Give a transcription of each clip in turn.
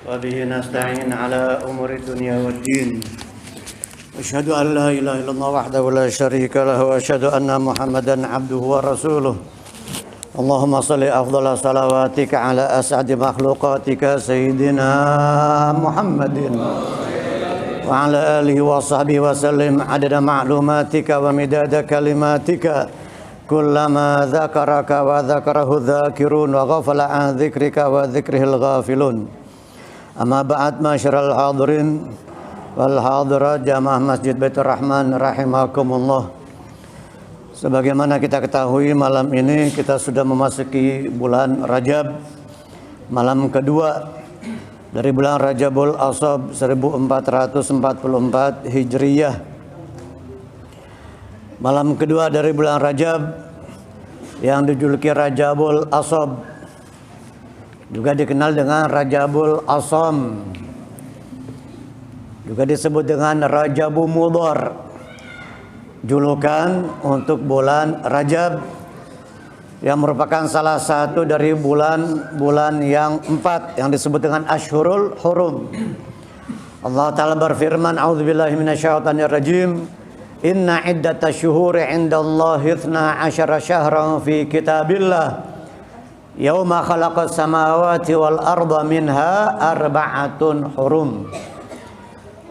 وبه نستعين على أمور الدنيا والدين أشهد أن لا إله إلا الله وحده لا شريك له وأشهد أن محمدا عبده ورسوله اللهم صل أفضل صلواتك على أسعد مخلوقاتك سيدنا محمد وعلى آله وصحبه وسلم عدد معلوماتك ومداد كلماتك كلما ذكرك وذكره الذاكرون وغفل عن ذكرك وذكره الغافلون أما بعد معاشر الحاضرين والحاضرات jamaah Masjid Baitur Rahman rahimakumullah. Sebagaimana kita ketahui, malam ini kita sudah memasuki bulan Rajab, malam kedua dari bulan Rajabul Ashab 1444 Hijriyah. Malam kedua dari bulan Rajab yang dijuluki Rajabul Ashab, juga dikenal dengan Rajabul Asham, juga disebut dengan Rajabul Mudhar, julukan untuk bulan Rajab yang merupakan salah satu dari bulan-bulan yang 4 yang disebut dengan Ashhurul Hurum. Allah Ta'ala berfirman, a'udzubillahi minasyaitonir rajim, inna iddatash syuhuri 'indallahi 12 syahran fi kitabillah yauma khalaqas samawati wal arda minha arba'atun hurum.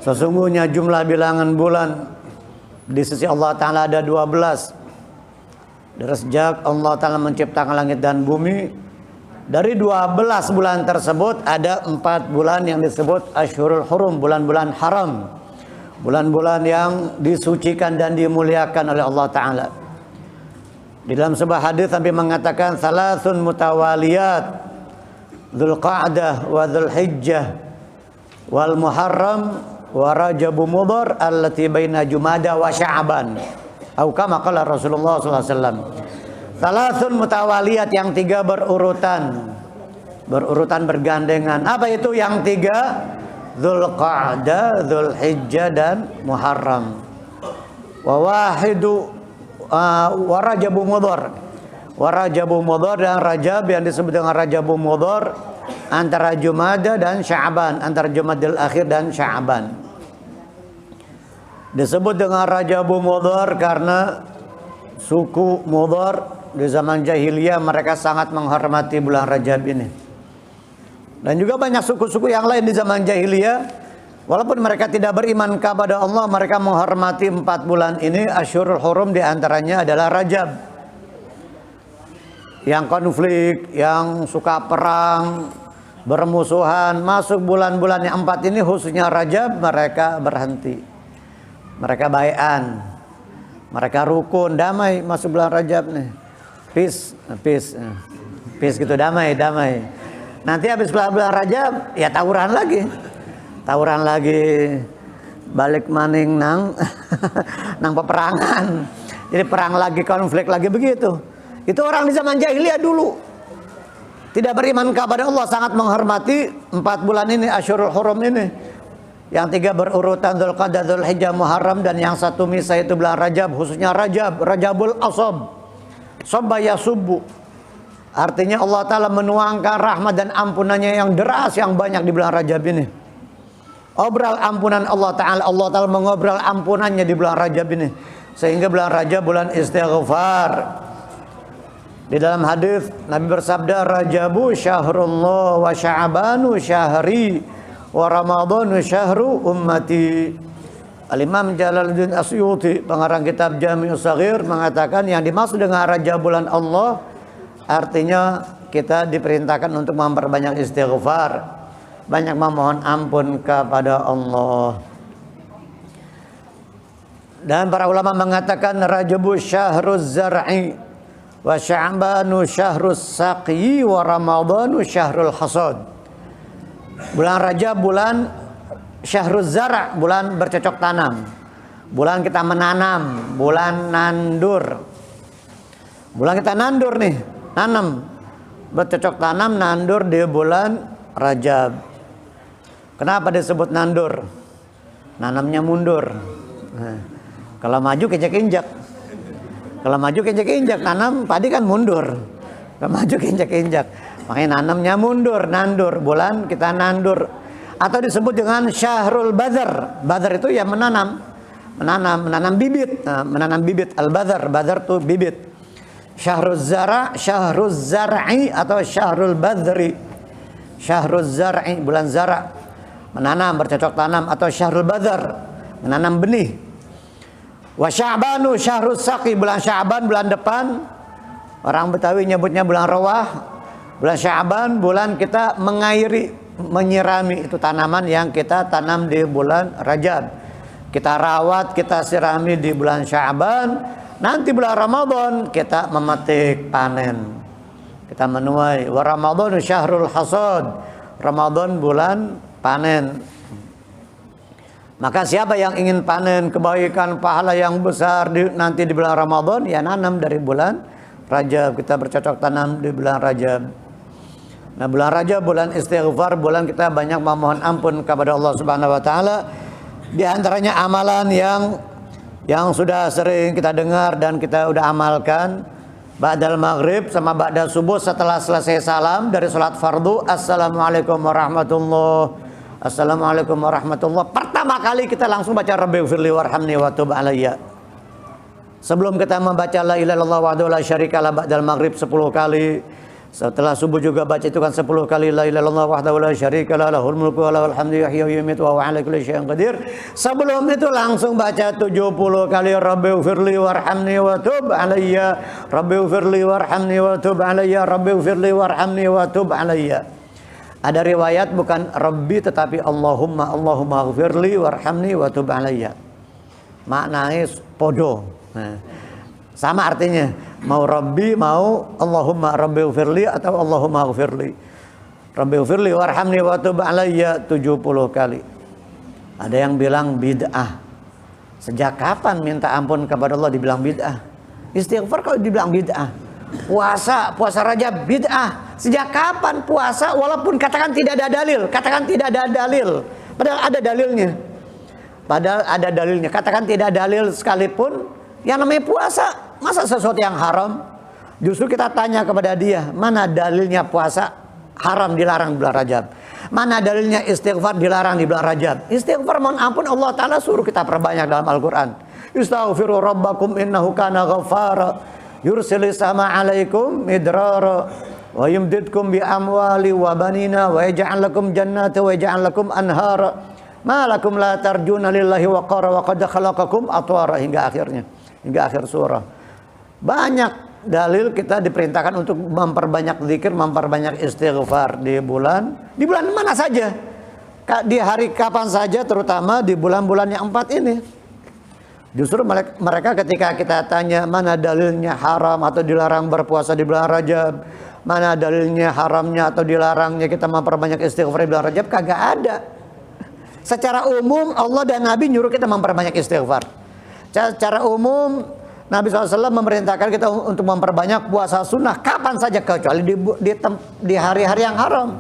Sesungguhnya jumlah bilangan bulan di sisi Allah Ta'ala ada 12. Dari sejak Allah Ta'ala menciptakan langit dan bumi, dari 12 bulan tersebut ada 4 bulan yang disebut Ashhurul Hurum, bulan-bulan haram, bulan-bulan yang disucikan dan dimuliakan oleh Allah Ta'ala. Di dalam sebuah hadis Nabi mengatakan, salasun mutawaliyat, Dzulqa'dah wa Dzulhijjah wal Muharram wa Rajabu Mudhar allati baina Jumada wa Sya'ban. Atau kama qala Rasulullah sallallahu alaihi wasallam. Salasun mutawaliyat, yang 3 berurutan bergandengan. Apa itu yang 3? Dzulqa'dah, Dzulhijjah dan Muharram. Wa wahidu wa Rajabu Mudhar. Wa Rajabu Mudhar, dan Rajab yang disebut dengan Rajabu Mudhar antara Jumada dan Sya'ban, antara Jumadil Akhir dan Sya'ban. Disebut dengan Rajabu Mudhar karena suku Mudhar di zaman jahiliyah mereka sangat menghormati bulan Rajab ini. Dan juga banyak suku-suku yang lain di zaman jahiliyah, walaupun mereka tidak beriman kepada Allah, mereka menghormati 4 bulan ini. Ashhurul Hurum diantaranya adalah Rajab. Yang konflik, yang suka perang, bermusuhan, masuk bulan-bulan yang 4 ini, khususnya Rajab, mereka berhenti. Mereka bai'an, mereka rukun, damai masuk bulan Rajab nih. Peace gitu, damai. Nanti habis bulan Rajab ya tawuran lagi, balik maning nang peperangan. Jadi perang lagi, konflik lagi, begitu. Itu orang di zaman jahiliyah dulu tidak beriman kepada Allah, sangat menghormati 4 bulan ini, Ashhurul Hurum ini. Yang 3 berurutan Dzulqa'dah, Dzulhijjah, Muharram, dan yang 1 misah itu bulan Rajab, khususnya Rajabul Ashab. Sabba yasubbu, artinya Allah Ta'ala menuangkan rahmat dan ampunannya yang deras, yang banyak di bulan Rajab ini. Obrol ampunan Allah Ta'ala mengobrol ampunannya di bulan Rajab ini, sehingga bulan Rajab bulan istighfar. Di dalam hadis Nabi bersabda, Rajabu syahrullah wa Sya'banu syahri wa Ramadhanu syahru ummati. Al-Imam Jalaluddin Asyuti, pengarang kitab Jami'us Shaghir, mengatakan yang dimaksud dengan Rajab bulan Allah, artinya kita diperintahkan untuk memperbanyak istighfar, banyak memohon ampun kepada Allah. Dan para ulama mengatakan Rajabu syahruz zar'i wa Sya'banu syahrus saqi wa Ramadhanu syahrul hasad. Bulan Rajab bulan syahruz zar', bulan bercocok tanam, bulan kita menanam, bulan nandur. Bulan kita nandur nih, nanam, bercocok tanam, nandur di bulan Rajab. Kenapa disebut nandur? Nanamnya mundur. Nah, kalau maju keinjak-injak. Kalau maju keinjak-injak, nanam padi kan mundur. Kalau maju keinjak-injak. Makanya nanamnya mundur, nandur, bulan kita nandur. Atau disebut dengan syahrul badar. Badar itu ya menanam bibit. Nah, menanam bibit, al-badar, badar itu bibit. Syahrul zar'i atau syahrul badri. Syahrul zar'i, bulan zara, menanam, bercocok tanam. Atau syahrul badar, menanam benih. Wa sya'banu syahrul saqi, bulan Sya'ban, bulan depan. Orang Betawi nyebutnya bulan rawah. Bulan Sya'ban, bulan kita mengairi, menyirami itu tanaman yang kita tanam di bulan Rajab. Kita rawat, kita sirami di bulan Sya'ban. Nanti bulan Ramadan kita memetik, panen. Kita menuai. Wa Ramadan syahrul hasad. Ramadan bulan panen. Maka siapa yang ingin panen kebaikan, pahala yang besar nanti di bulan Ramadan, ya nanam dari bulan Rajab. Kita bercocok tanam di bulan Rajab. Nah, bulan Rajab, bulan istighfar, bulan kita banyak memohon ampun kepada Allah Subhanahu wa taala. Di antaranya amalan yang sudah sering kita dengar dan kita udah amalkan, ba'dal maghrib sama ba'da subuh setelah selesai salam dari salat fardu, assalamualaikum warahmatullahi. Assalamualaikum warahmatullahi. Pertama kali kita langsung baca Rabbighfirli warhamni wa tub alayya. Sebelum kita membaca la ilaha illallah wahdahu la syarikalah ba'dal maghrib 10 kali. Setelah subuh juga baca itu kan 10 kali la ilaha illallah wahdahu la syarikalah lahul mulku wa lahul hamdu yuhyi wa yumiitu wa huwa 'ala kulli syai'in qadir. Sebelum itu langsung baca 70 kali Rabbighfirli warhamni wa tub alayya. Rabbighfirli warhamni wa tub alayya. Rabbighfirli warhamni wa tub alayya. Ada riwayat bukan Rabbi tetapi Allahumma ghfirli warhamni wa tub alayya. Maknanya podo. Nah, sama artinya. Mau Rabbi, mau Allahumma Rabbighfirli atau Allahumma ghfirli. Rabbighfirli warhamni wa tub alayya 70 kali. Ada yang bilang bid'ah. Sejak kapan minta ampun kepada Allah dibilang bid'ah? Istighfar kok dibilang bid'ah? Puasa Rajab bid'ah. Sejak kapan puasa walaupun katakan tidak ada dalil, katakan tidak ada dalil, padahal ada dalilnya. Katakan tidak ada dalil sekalipun, yang namanya puasa, masa sesuatu yang haram? Justru kita tanya kepada dia, mana dalilnya puasa haram dilarang di bulan Rajab? Mana dalilnya istighfar dilarang di bulan Rajab? Istighfar mohon ampun Allah Ta'ala suruh kita perbanyak dalam Al-Quran. Istaghfiru rabbakum innahu kana ghaffara yursilis sama alaikum midrara wa yumdidkum bi amwali wa banina wa yaj'al lakum jannata wa yaj'al lakum anhara ma lakum la tarjuna lillahi waqara wa qad khalaqakum atwara, hingga akhirnya, hingga akhir surah. Banyak dalil kita diperintahkan untuk memperbanyak zikir, memperbanyak istighfar di bulan mana saja, di hari kapan saja, terutama di bulan-bulan yang 4 ini. Justru mereka ketika kita tanya mana dalilnya haram atau dilarang berpuasa di bulan Rajab, mana dalilnya haramnya atau dilarangnya kita memperbanyak istighfar di bulan Rajab, kagak ada. Secara umum Allah dan Nabi nyuruh kita memperbanyak istighfar. Secara umum Nabi SAW memerintahkan kita untuk memperbanyak puasa sunnah kapan saja, kecuali di hari-hari yang haram.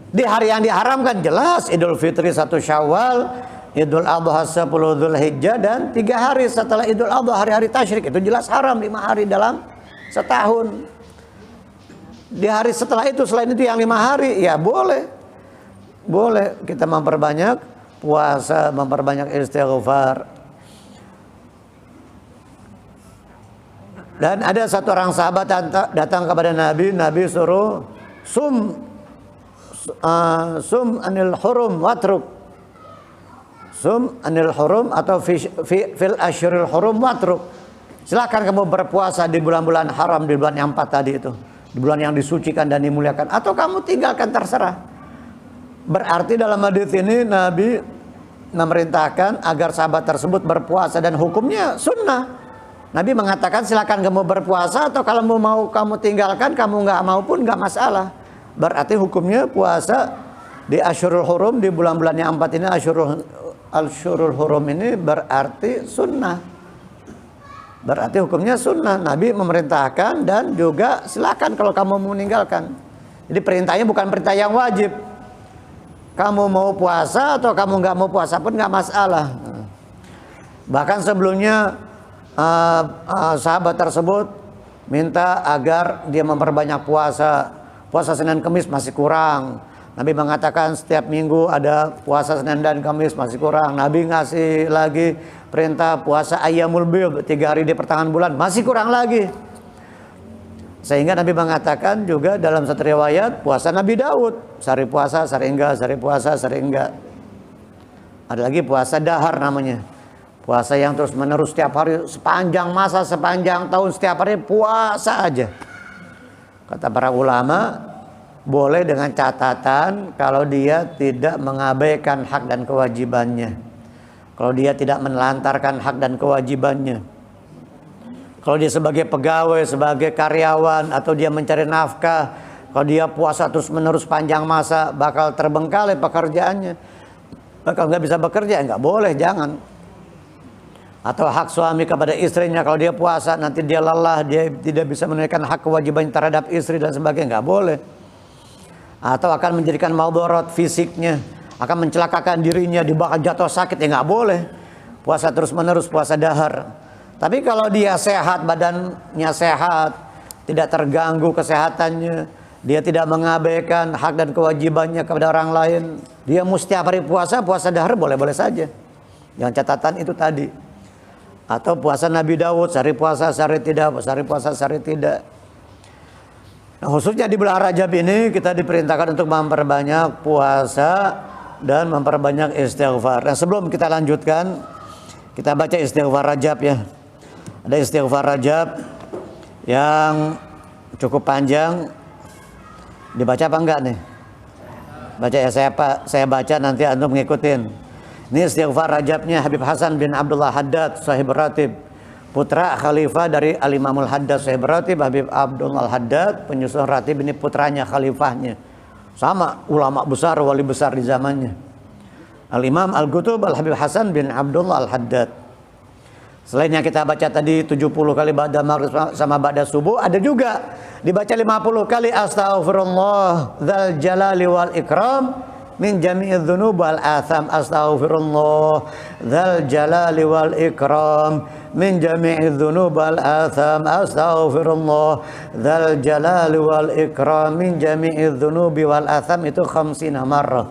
Di hari yang diharamkan jelas Idul Fitri 1 Syawal, Idul Adha 10 Dzulhijjah, dan 3 hari setelah Idul Adha hari-hari tasyrik, itu jelas haram 5 hari dalam setahun. Di hari setelah itu, selain itu yang 5 hari ya boleh kita memperbanyak puasa, memperbanyak istighfar. Dan ada satu orang sahabat datang kepada Nabi suruh sum anil hurum watruk. Sum anil hurum atau fil asyril hurum watruk. Silakan kamu berpuasa di bulan-bulan haram, di bulan yang 4 tadi itu, di bulan yang disucikan dan dimuliakan, atau kamu tinggalkan, terserah. Berarti dalam hadis ini Nabi memerintahkan agar sahabat tersebut berpuasa dan hukumnya sunnah. Nabi mengatakan silakan kamu berpuasa, atau kalau mau kamu tinggalkan, kamu nggak mau pun nggak masalah. Berarti hukumnya puasa di Asyurul Hurum, di bulan-bulan yang 4 ini, Asyurul Hurum ini berarti sunnah. Berarti hukumnya sunnah. Nabi memerintahkan dan juga silakan kalau kamu mau meninggalkan. Jadi perintahnya bukan perintah yang wajib. Kamu mau puasa atau kamu nggak mau puasa pun nggak masalah. Bahkan sebelumnya sahabat tersebut minta agar dia memperbanyak puasa. Puasa Senin Kamis masih kurang. Nabi mengatakan setiap minggu ada puasa Senin dan Kamis masih kurang. Nabi ngasih lagi perintah puasa Ayyamul Bid 3 hari di pertengahan bulan masih kurang lagi. Sehingga Nabi mengatakan juga dalam satu riwayat puasa Nabi Daud, sehari puasa, sehari enggak, sehari puasa, sehari enggak. Ada lagi puasa dahar namanya. Puasa yang terus menerus setiap hari sepanjang masa, sepanjang tahun, setiap hari puasa aja. Kata para ulama, boleh dengan catatan kalau dia tidak mengabaikan hak dan kewajibannya. Kalau dia tidak menelantarkan hak dan kewajibannya. Kalau dia sebagai pegawai, sebagai karyawan, atau dia mencari nafkah, kalau dia puasa terus menerus panjang masa, bakal terbengkalai pekerjaannya, bakal nggak bisa bekerja, nggak boleh, jangan. Atau hak suami kepada istrinya, kalau dia puasa nanti dia lelah, dia tidak bisa menunaikan hak kewajiban terhadap istri dan sebagainya, nggak boleh. Atau akan menjadikan maldorot fisiknya, akan mencelakakan dirinya, dibakar jatuh sakit, ya nggak boleh. Puasa terus menerus, puasa dahar. Tapi kalau dia sehat, badannya sehat, tidak terganggu kesehatannya, dia tidak mengabaikan hak dan kewajibannya kepada orang lain, dia mesti setiap hari puasa, puasa dahar boleh-boleh saja. Yang catatan itu tadi. Atau puasa Nabi Daud, sehari puasa, sehari tidak, sehari puasa, sehari tidak. Nah, khususnya di bulan Rajab ini kita diperintahkan untuk memperbanyak puasa dan memperbanyak istighfar. Nah, sebelum kita lanjutkan, kita baca istighfar Rajab ya. Ada istighfar Rajab yang cukup panjang. Dibaca apa enggak nih? Baca ya, saya baca, nanti antum ngikutin. Ini istighfar Rajabnya Habib Hasan bin Abdullah Haddad Sahib Ratib, putra khalifah dari Al-Imamul Haddad Sahib Ratib. Habib Abdullah Haddad penyusun Ratib ini putranya, khalifahnya. Sama ulama besar, wali besar di zamannya. Al-Imam Al-Qutub Al-Habib Hasan bin Abdullah Al-Haddad. Selainnya kita baca tadi 70 kali ba'da maghrib sama ba'da subuh, ada juga dibaca 50 kali astaghfirullah dzal jalali wal ikram min jami'idz dzunub wal atham. Astaghfirullah dzal jalali wal ikram min jami'idz dzunub wal atham. Astaghfirullah dzal jalali wal ikram min jami'idz dzunub wal atham. Itu 50 marrah.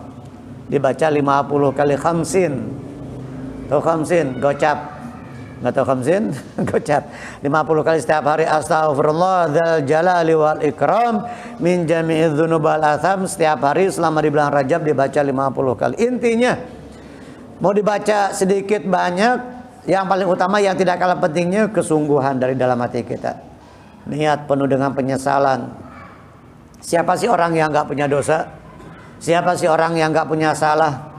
Dibaca 50 kali 50. Tuh 50 gocap. Nggak tahu khamsin, gocap 50 kali setiap hari. Astaghfirullah dzal jalali wal ikram min jami'idz dzunub wal atham. Setiap hari selama di bulan Rajab dibaca 50 kali. Intinya mau dibaca sedikit banyak, yang paling utama yang tidak kalah pentingnya kesungguhan dari dalam hati kita. Niat penuh dengan penyesalan. Siapa sih orang yang nggak punya dosa? Siapa sih orang yang nggak punya salah?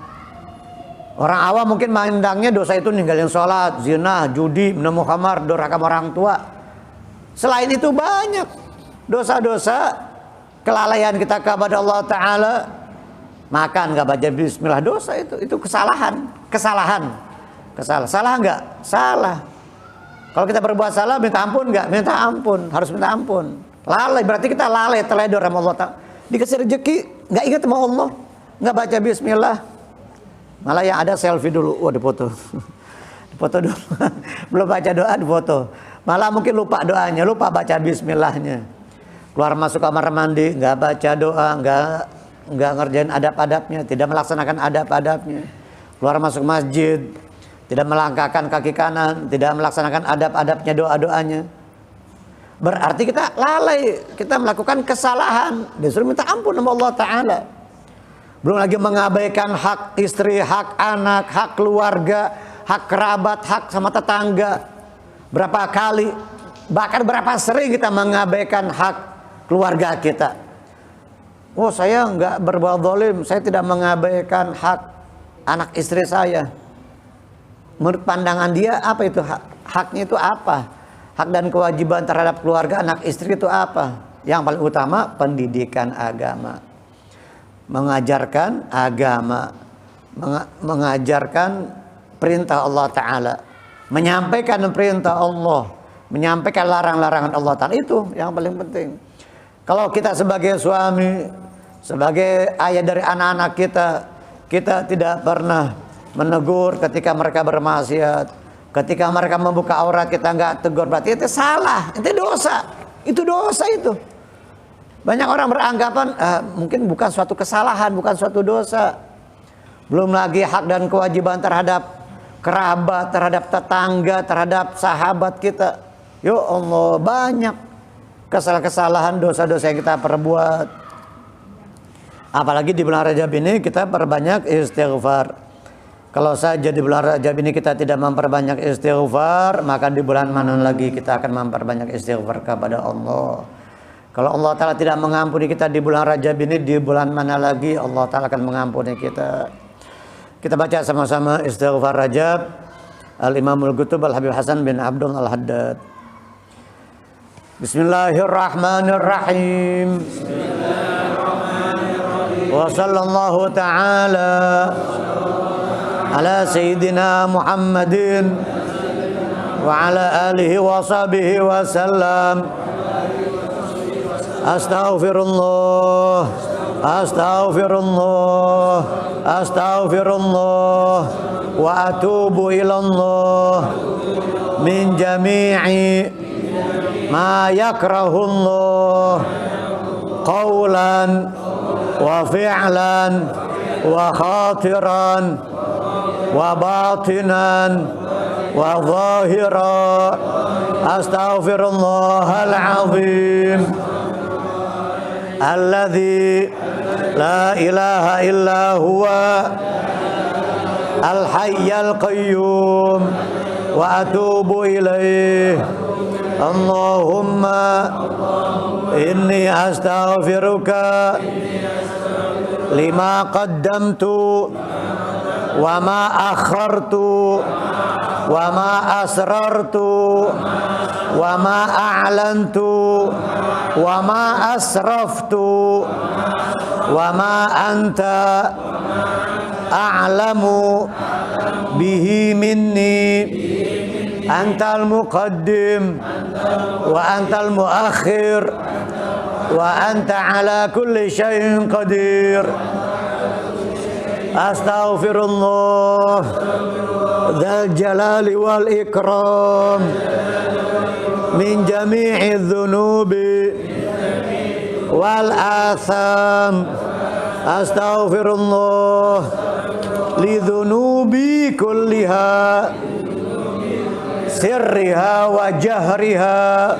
Orang awam mungkin mandangnya dosa itu ninggalin sholat, zina, judi, minum khamar, durhaka orang tua. Selain itu banyak dosa-dosa, kelalaian kita kepada Allah Ta'ala. Makan gak baca bismillah, dosa itu kesalahan. Salah nggak? Salah. Kalau kita berbuat salah, minta ampun nggak? Minta ampun, harus minta ampun. Lalai, berarti kita lalai, teledor sama Allah Ta'ala. Dikasih rezeki, nggak ingat sama Allah, nggak baca bismillah. Malah yang ada selfie dulu, wah dipoto dulu, belum baca doa dipoto. Malah mungkin lupa doanya, lupa baca bismillahnya. Keluar masuk kamar mandi, nggak baca doa, nggak ngerjain adab-adabnya, tidak melaksanakan adab-adabnya. Keluar masuk masjid, tidak melangkahkan kaki kanan, tidak melaksanakan adab-adabnya, doa-doanya. Berarti kita lalai, kita melakukan kesalahan, disuruh minta ampun sama Allah Ta'ala. Belum lagi mengabaikan hak istri, hak anak, hak keluarga, hak kerabat, hak sama tetangga. Berapa kali, bahkan berapa sering kita mengabaikan hak keluarga kita. Oh, saya nggak berbuat zalim, saya tidak mengabaikan hak anak istri saya. Menurut pandangan dia, apa itu hak? Haknya itu apa? Hak dan kewajiban terhadap keluarga, anak istri itu apa? Yang paling utama, pendidikan agama. Mengajarkan agama, mengajarkan perintah Allah Ta'ala, menyampaikan perintah Allah, menyampaikan larang-larangan Allah Ta'ala, itu yang paling penting. Kalau kita sebagai suami, sebagai ayah dari anak-anak kita, kita tidak pernah menegur ketika mereka bermaksiat, ketika mereka membuka aurat kita nggak tegur, berarti itu salah, itu dosa. Itu dosa itu. Banyak orang beranggapan mungkin bukan suatu kesalahan, bukan suatu dosa. Belum lagi hak dan kewajiban terhadap kerabat, terhadap tetangga, terhadap sahabat kita. Ya Allah, banyak kesalahan-kesalahan, dosa-dosa yang kita perbuat. Apalagi di bulan Rajab ini kita perbanyak istighfar. Kalau saja di bulan Rajab ini kita tidak memperbanyak istighfar, maka di bulan mana lagi kita akan memperbanyak istighfar kepada Allah. Kalau Allah Ta'ala tidak mengampuni kita di bulan Rajab ini, di bulan mana lagi Allah Ta'ala akan mengampuni kita. Kita baca sama-sama istighfar Rajab. Al-Imamul Qutub Al-Habib Hasan bin Abdul Al-Haddad. Bismillahirrahmanirrahim. Wa sallallahu ta'ala ala sayyidina Muhammadin wa ala alihi wa sahbihi wa sallam. Astaghfirullah, astaghfirullah, astaghfirullah, wa atubu ilallah min jami'i ma yakrahullah qawlan wa fi'lan wa khatiran wa batinan wa zahiran. Astaghfirullahal azim alladzi la ilaha illa huwa al-hayyal qayyum wa atubu ilaih. Allahumma inni astaghfiruka lima qaddamtu wa ma akhartu wa ma asrartu wa ma a'lantu wa ma asraftu wa ma anta a'lamu bihi minni. Antal muqaddim wa antal muakhir wa anta ala kulli syai'in qadir. Astaghfirullah dzal jalali wal ikram min jami'i dzunubi wal atham. Astaghfirullah li dzunubi kulliha sirriha wa jahriha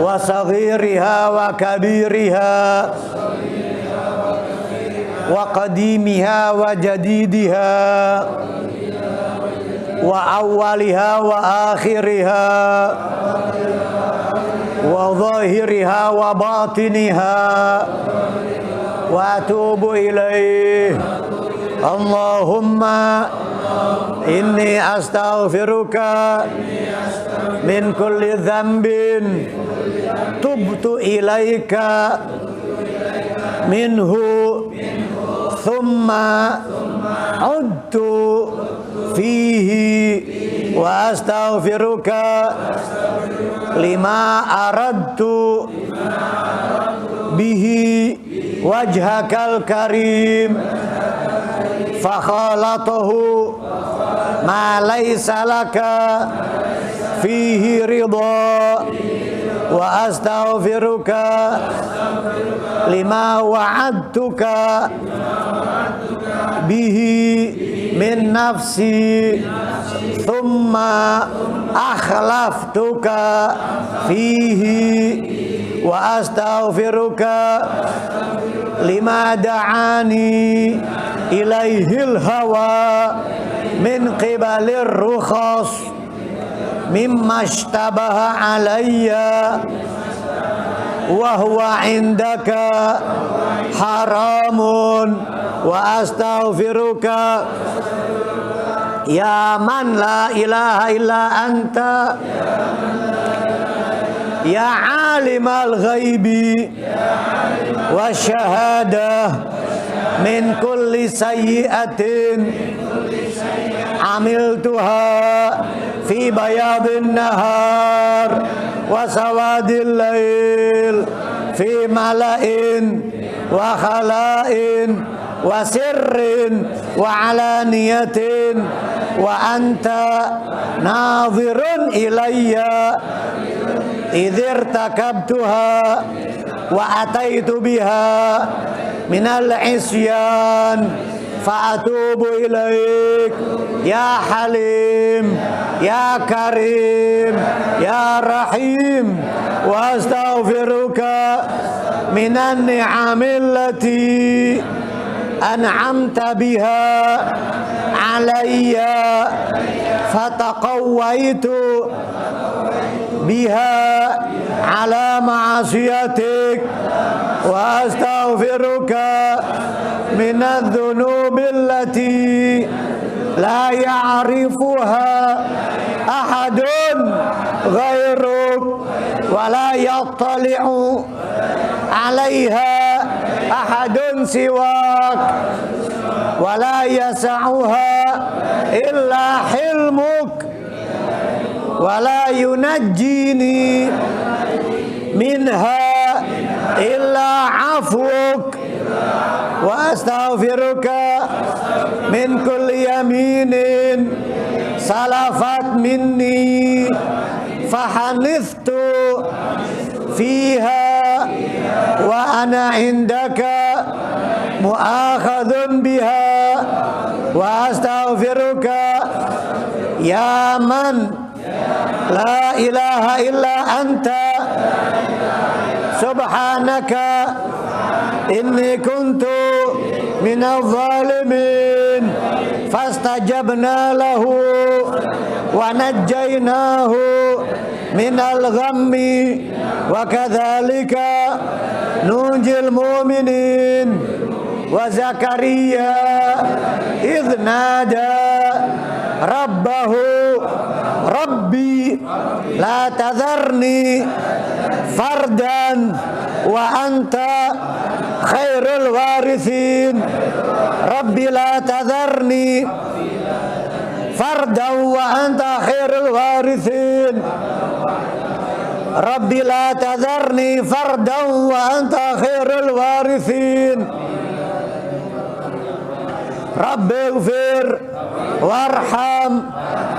wa saghiriha wa kabiriha wa qadimiha wa jadidiha wa awwaliha wa akhiriha wa zahiriha wa batiniha wa atubu ilaih. Allahumma inni astaghfiruka min kulli dhanbin tubtu ilaika minhu thumma udtu fihi wa astaghfiruka lima aradtu bihi wajhakal karim fakhalatahu ma laysa laka fihi ridha wa astaghfiruka lima wa'adtuka bihi min nafsi thumma akhlaftuka fihi wa astaghfiruka lima da'ani ilaihil hawa min qibalir rukhas mimma ishtabaha alayya wa huwa indaka haramun wa astaghfiruka ya man la ilaha illa anta ya alimal ghaibi wa syahadah min kulli sayyi'atin amiltuha fi bayadin nahar wa sawadil lail fi mala'in wa khala'in wa sirrin wa alaniyatin wa anta nadhirun ilayya idzir takabtuha wa ataitu biha minal isyan fa'atubu ilaik ya halim ya karim ya rahim wa astaghfiruka minan ni'amil lati an'amta biha alayya fataqawwaitu biha ala ma'asiyatik wa astaghfiruka minadz dzunubil lati la ya'rifuha ahadun ghairuk wa la yattali'u 'alaiha ahadun siwak wa la yas'uha illa hilmuk wa la yunajjini minha illa 'afwuk wa astaghfiruka min kulli yaminin salafat minni fahanithtu fiha wa ana indaka mu'akhadhun biha wa astaghfiruka ya man la ilaha illa anta subhanaka inni kuntu minadh zalimin fastajabna lahu wa najjaynahu minal ghammi wa kadzalika nunjil mu'minin wa Zakaria idh nada rabbahu rabbi la tadharni fardan wa anta khairul warithin rabbi la tadharni fardan wa anta khairul warithin rabbi la tadharni fardan wa anta khairul warithin rabbi ighfir warham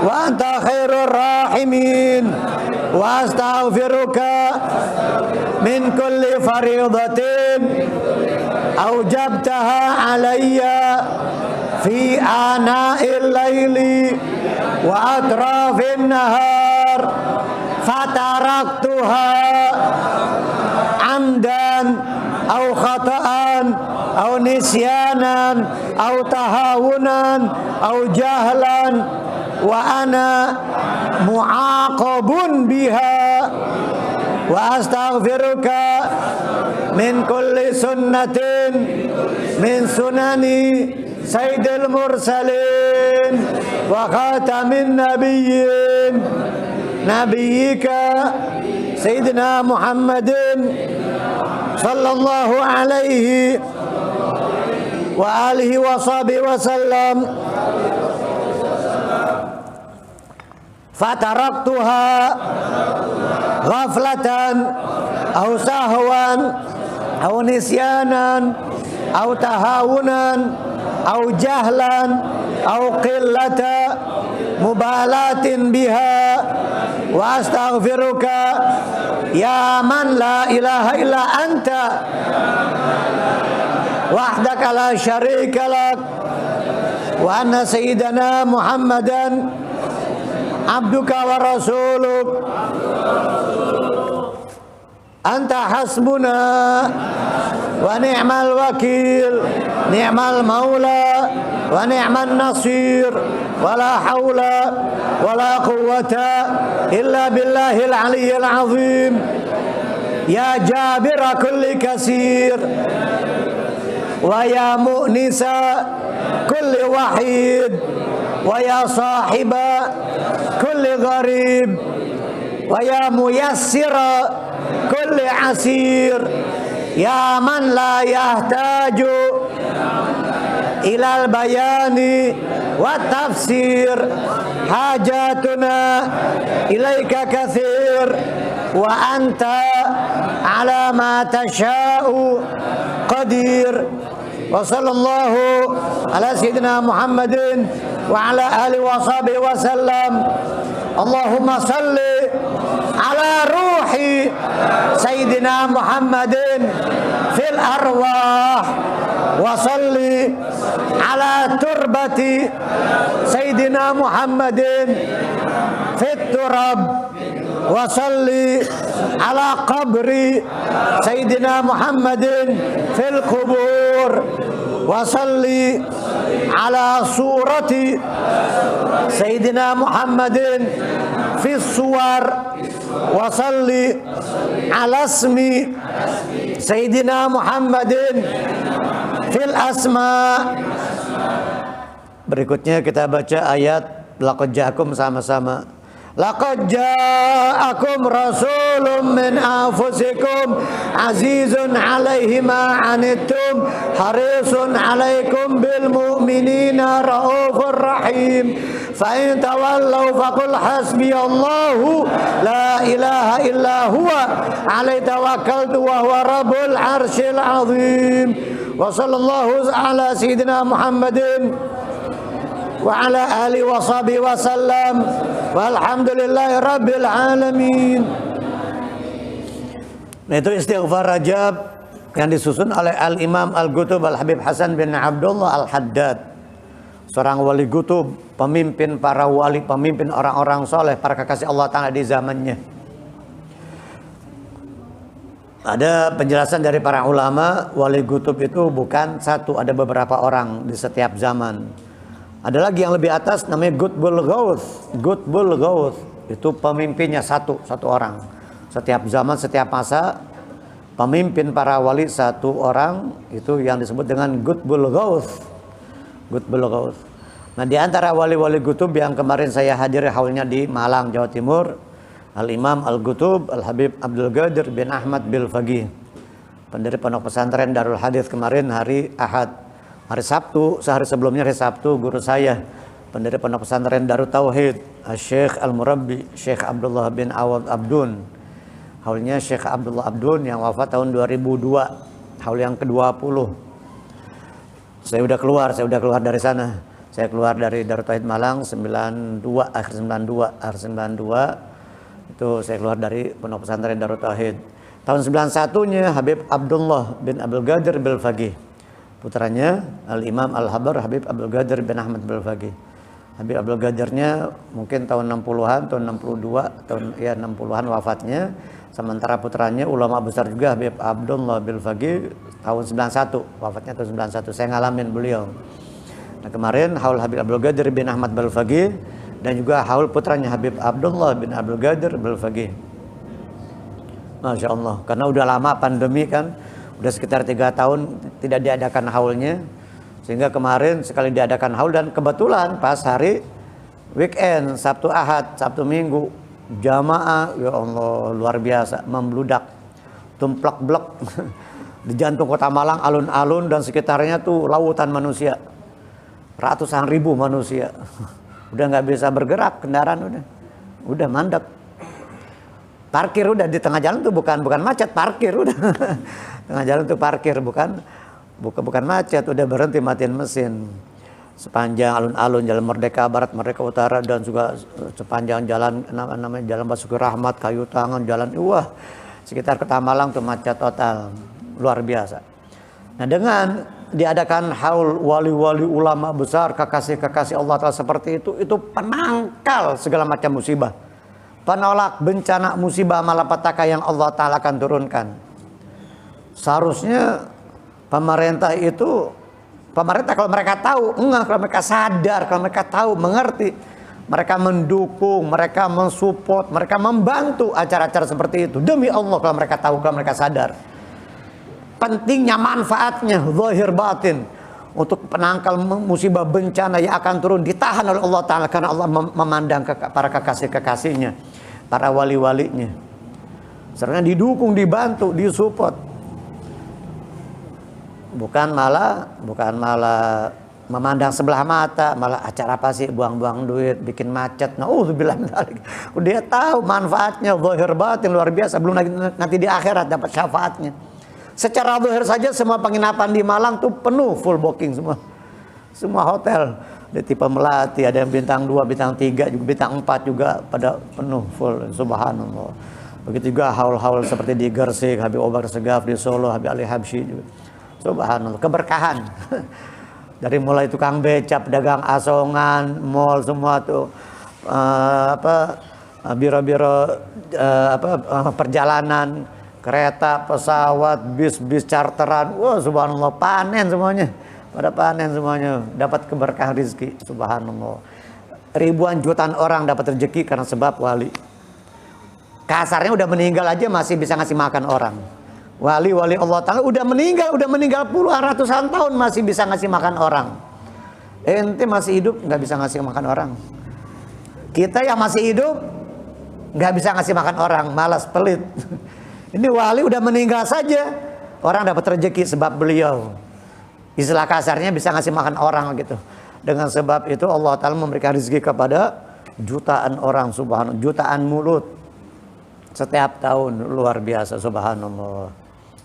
wa anta khairur rahimin wa astaghfiruka min kulli fariidatin awjabtaha alayya fi ana'il laili wa atrafin nahar fataraktuha amdan aw khata'an aw nisyanan aw tahawunan aw jahlan wa ana mu'aqabun biha wa astaghfiruka min kulli sunnatin min sunani sayyidil mursalin wa khatamin nabiyyin nabiyyika sayyidina Muhammadin sallallahu alaihi wa alihi wa sahbihi wa sallam fataraktuha ghaflatan aw sahwan aw nisyanan aw tahawunan aw jahlan aw qillata mubalatin biha wa astaghfiruka ya man la ilaha illa anta wahdaka la syarika lak wa anna sayyidana Muhammadan abduka wa rasuluk anta hasbuna wa ni'mal wakil ni'mal maula wa ni'man nasir wa la hawla wa la quwwata illa billahil aliyyil azim ya jabira kulli kasir wa ya mu'nisa kulli wahid wa ya sahiba kulli gharib wa ya muyassira kulli asir ya man la yahtaju ilal bayani wa tafsir hajatuna ilaika kathir wa anta ala ma tasha'u qadir wa sallallahu ala sayyidina Muhammadin wa ala alihi wa sahbihi wa sallam Allahumma salli ala ruhi ruhi Sayyidina Muhammadin fil arwah wa salli ala turbati Sayyidina Muhammadin fit turab wa salli ala qabri Sayyidina Muhammadin fil kubur wa salli ala surati Sayyidina Muhammadin fis suwar wa salli ala ismi Sayyidina Muhammadin fil asma. Berikutnya kita baca ayat laqad ja'akum sama-sama. Laqad ja'akum rasulun min anfusikum azizun 'alaihi ma 'anittum harisun 'alaikum bil mu'minina raufur rahim. Fa in tawallaw faqul hasbiyallahu la ilaha illa huwa 'alaihi tawakkaltu wa huwa rabbul 'arsyil 'azim. Wa sallallahu ala sayyidina Muhammadin wa ala alihi wa sahbihi wa sallam walhamdulillahi rabbil alamin. Nah, itu istighfar Rajab yang disusun oleh Al-Imam Al-Qutub Al-Habib Hasan bin Abdullah Al-Haddad, seorang wali qutub, pemimpin para wali, pemimpin orang-orang soleh, para kekasih Allah Ta'ala di zamannya. Ada penjelasan dari para ulama, wali qutub itu bukan satu, ada beberapa orang di setiap zaman. Ada lagi yang lebih atas namanya Qutbul Ghauth. Qutbul Ghauth itu pemimpinnya satu orang. Setiap zaman, setiap masa pemimpin para wali satu orang, itu yang disebut dengan Qutbul Ghauth. Qutbul Ghauth. Nah, di antara wali-wali qutub yang kemarin saya hadir haulnya di Malang, Jawa Timur, Al-Imam Al-Qutub Al-Habib Abdul Qadir bin Ahmad Bil Faqih, pendiri pondok pesantren Darul Hadits, kemarin hari Ahad. Hari Sabtu, sehari sebelumnya hari Sabtu, guru saya, pendiri pondok pesantren Darut Tauhid, Syekh Al-Murabbi, Syekh Abdullah bin Awad Abdun. Haulnya Syekh Abdullah Abdun yang wafat tahun 2002, haul yang ke-20. Saya udah keluar dari sana. Saya keluar dari Darut Tauhid Malang 92, akhir 92. Itu saya keluar dari pondok pesantren Darut Tauhid. Tahun 91-nya Habib Abdullah bin Abdul Qadir Bil Faqih, putranya Al-Imam Al-Habar Habib Abdul Qadir bin Ahmad Bil Faqih. Habib Abdul Qadirnya mungkin tahun 60-an, tahun 62, tahun 60-an wafatnya. Sementara putranya ulama besar juga Habib Abdullah Bil Faqih tahun 91, wafatnya tahun 91. Saya ngalamin beliau. Nah, kemarin haul Habib Abdul Qadir bin Ahmad Bil Faqih dan juga haul putranya Habib Abdullah bin Abdul Qadir Bil Faqih. Masya Allah, karena udah lama pandemi kan, udah sekitar 3 tahun tidak diadakan haulnya, sehingga kemarin sekali diadakan haul, dan kebetulan pas hari weekend, Sabtu Ahad, Sabtu Minggu, jamaah, ya Allah, luar biasa, membludak, tumplek-blek di jantung kota Malang, alun-alun dan sekitarnya tuh lautan manusia, ratusan ribu manusia, udah nggak bisa bergerak, kendaraan udah mandek. Parkir udah di tengah jalan tuh bukan macet, parkir udah. Tengah jalan tuh parkir, bukan macet, udah berhenti, matiin mesin. Sepanjang alun-alun Jalan Merdeka Barat, Merdeka Utara, dan juga sepanjang jalan namanya Jalan Basuki Rahmat, Kayu Tangan, jalan sekitar Kota Malang tuh macet total, luar biasa. Nah, dengan diadakan haul wali-wali ulama besar, kekasih-kekasih Allah Ta'ala seperti itu penangkal segala macam musibah, penolak bencana musibah malapetaka yang Allah Ta'ala akan turunkan. Seharusnya pemerintah kalau mereka tahu, kalau mereka sadar, kalau mereka tahu, mengerti, mereka mendukung, mereka mensupport, mereka membantu acara-acara seperti itu. Demi Allah, kalau mereka tahu, kalau mereka sadar pentingnya, manfaatnya, zahir batin, untuk penangkal musibah bencana yang akan turun, ditahan oleh Allah Ta'ala, karena Allah memandang para kekasih-kekasihnya, para wali-walinya. Sebenarnya didukung, dibantu, disupport. Bukan malah memandang sebelah mata, malah acara apa sih, buang-buang duit, bikin macet. Nauzubillah min dzalik. Dia tahu manfaatnya, zahir batin, luar biasa. Belum lagi nanti di akhirat dapat syafaatnya. Secara zahir saja semua penginapan di Malang tuh penuh, full booking semua. Semua hotel, di tipe Melati, ada yang bintang 2, bintang 3, juga bintang 4 juga pada penuh, full. Subhanallah. Begitu juga haul-haul seperti di Gresik, Habib Abu Bakar Segaf, di Solo, Habib Ali Habsyi juga. Subhanallah, keberkahan. Dari mulai tukang becak, pedagang asongan, mall semua tuh biro-biro perjalanan, kereta, pesawat, bis charteran. Wah, subhanallah, panen semuanya. Pada panen semuanya, dapat keberkahan rezeki. Subhanallah. Ribuan jutaan orang dapat rezeki karena sebab wali. Kasarnya udah meninggal aja masih bisa ngasih makan orang. Wali-wali Allah Ta'ala udah meninggal puluhan ratusan tahun masih bisa ngasih makan orang. Ente masih hidup nggak bisa ngasih makan orang. Kita yang masih hidup nggak bisa ngasih makan orang, malas, pelit. Ini wali udah meninggal saja orang dapat rezeki sebab beliau. Istilah kasarnya bisa ngasih makan orang gitu. Dengan sebab itu Allah Ta'ala memberikan rezeki kepada jutaan orang, subhanallah, jutaan mulut setiap tahun, luar biasa, subhanallah.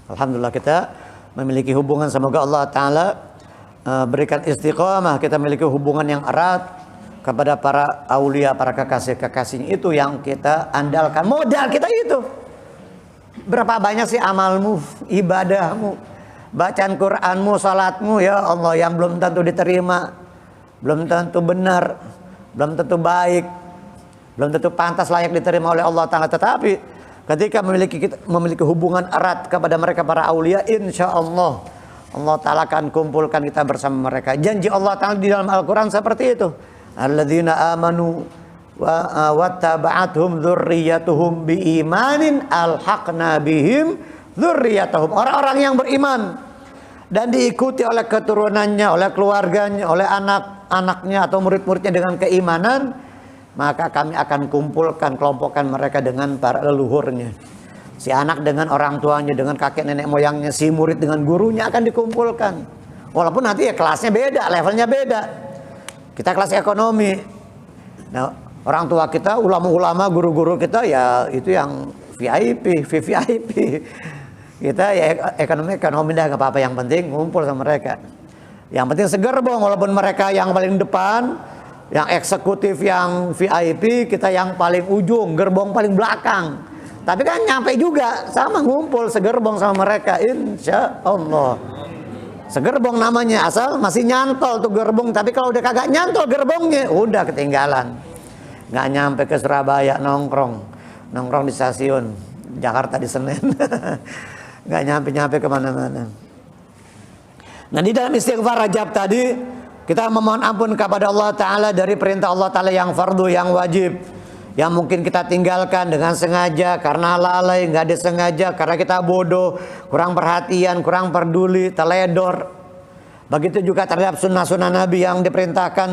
Alhamdulillah kita memiliki hubungan, semoga Allah Ta'ala berikan istiqamah, kita memiliki hubungan yang erat kepada para aulia, para kekasih-kekasih, itu yang kita andalkan, modal kita itu. Berapa banyak sih amalmu, ibadahmu, bacaan Quranmu, salatmu, ya Allah, yang belum tentu diterima, belum tentu benar, belum tentu baik, belum tentu pantas layak diterima oleh Allah Ta'ala. Tetapi ketika memiliki hubungan erat kepada mereka para aulia, insya Allah Allah Ta'ala akan kumpulkan kita bersama mereka. Janji Allah Ta'ala di dalam Al-Quran seperti itu. Alladzina amanu wattaba'athum dzurriyyatuhum biimanin alhaqna bihim dzurriyyatahum. Orang-orang yang beriman dan diikuti oleh keturunannya, oleh keluarganya, oleh anak-anaknya atau murid-muridnya dengan keimanan, maka kami akan kumpulkan, kelompokkan mereka dengan para leluhurnya. Si anak dengan orang tuanya, dengan kakek nenek moyangnya, si murid dengan gurunya akan dikumpulkan. Walaupun nanti ya kelasnya beda, levelnya beda. Kita kelas ekonomi. Nah, orang tua kita, ulama-ulama, guru-guru kita ya itu yang VIP, VVIP. Kita ya ekonomi dah nggak apa-apa, yang penting ngumpul sama mereka. Yang penting segerbong, walaupun mereka yang paling depan, yang eksekutif, yang VIP, kita yang paling ujung, gerbong paling belakang. Tapi kan nyampe juga, sama ngumpul segerbong sama mereka, insya Allah. Segerbong namanya, asal masih nyantol tuh gerbong. Tapi kalau udah kagak nyantol gerbongnya, udah ketinggalan. Nggak nyampe ke Surabaya, nongkrong di stasiun Jakarta di Senen. Nggak nyampe kemana-mana. Nah, di dalam istighfar Rajab tadi, kita memohon ampun kepada Allah Ta'ala dari perintah Allah Ta'ala yang fardu, yang wajib, yang mungkin kita tinggalkan dengan sengaja, karena lalai, nggak disengaja, karena kita bodoh, kurang perhatian, kurang peduli, teledor. Begitu juga terhadap sunnah-sunnah Nabi yang diperintahkan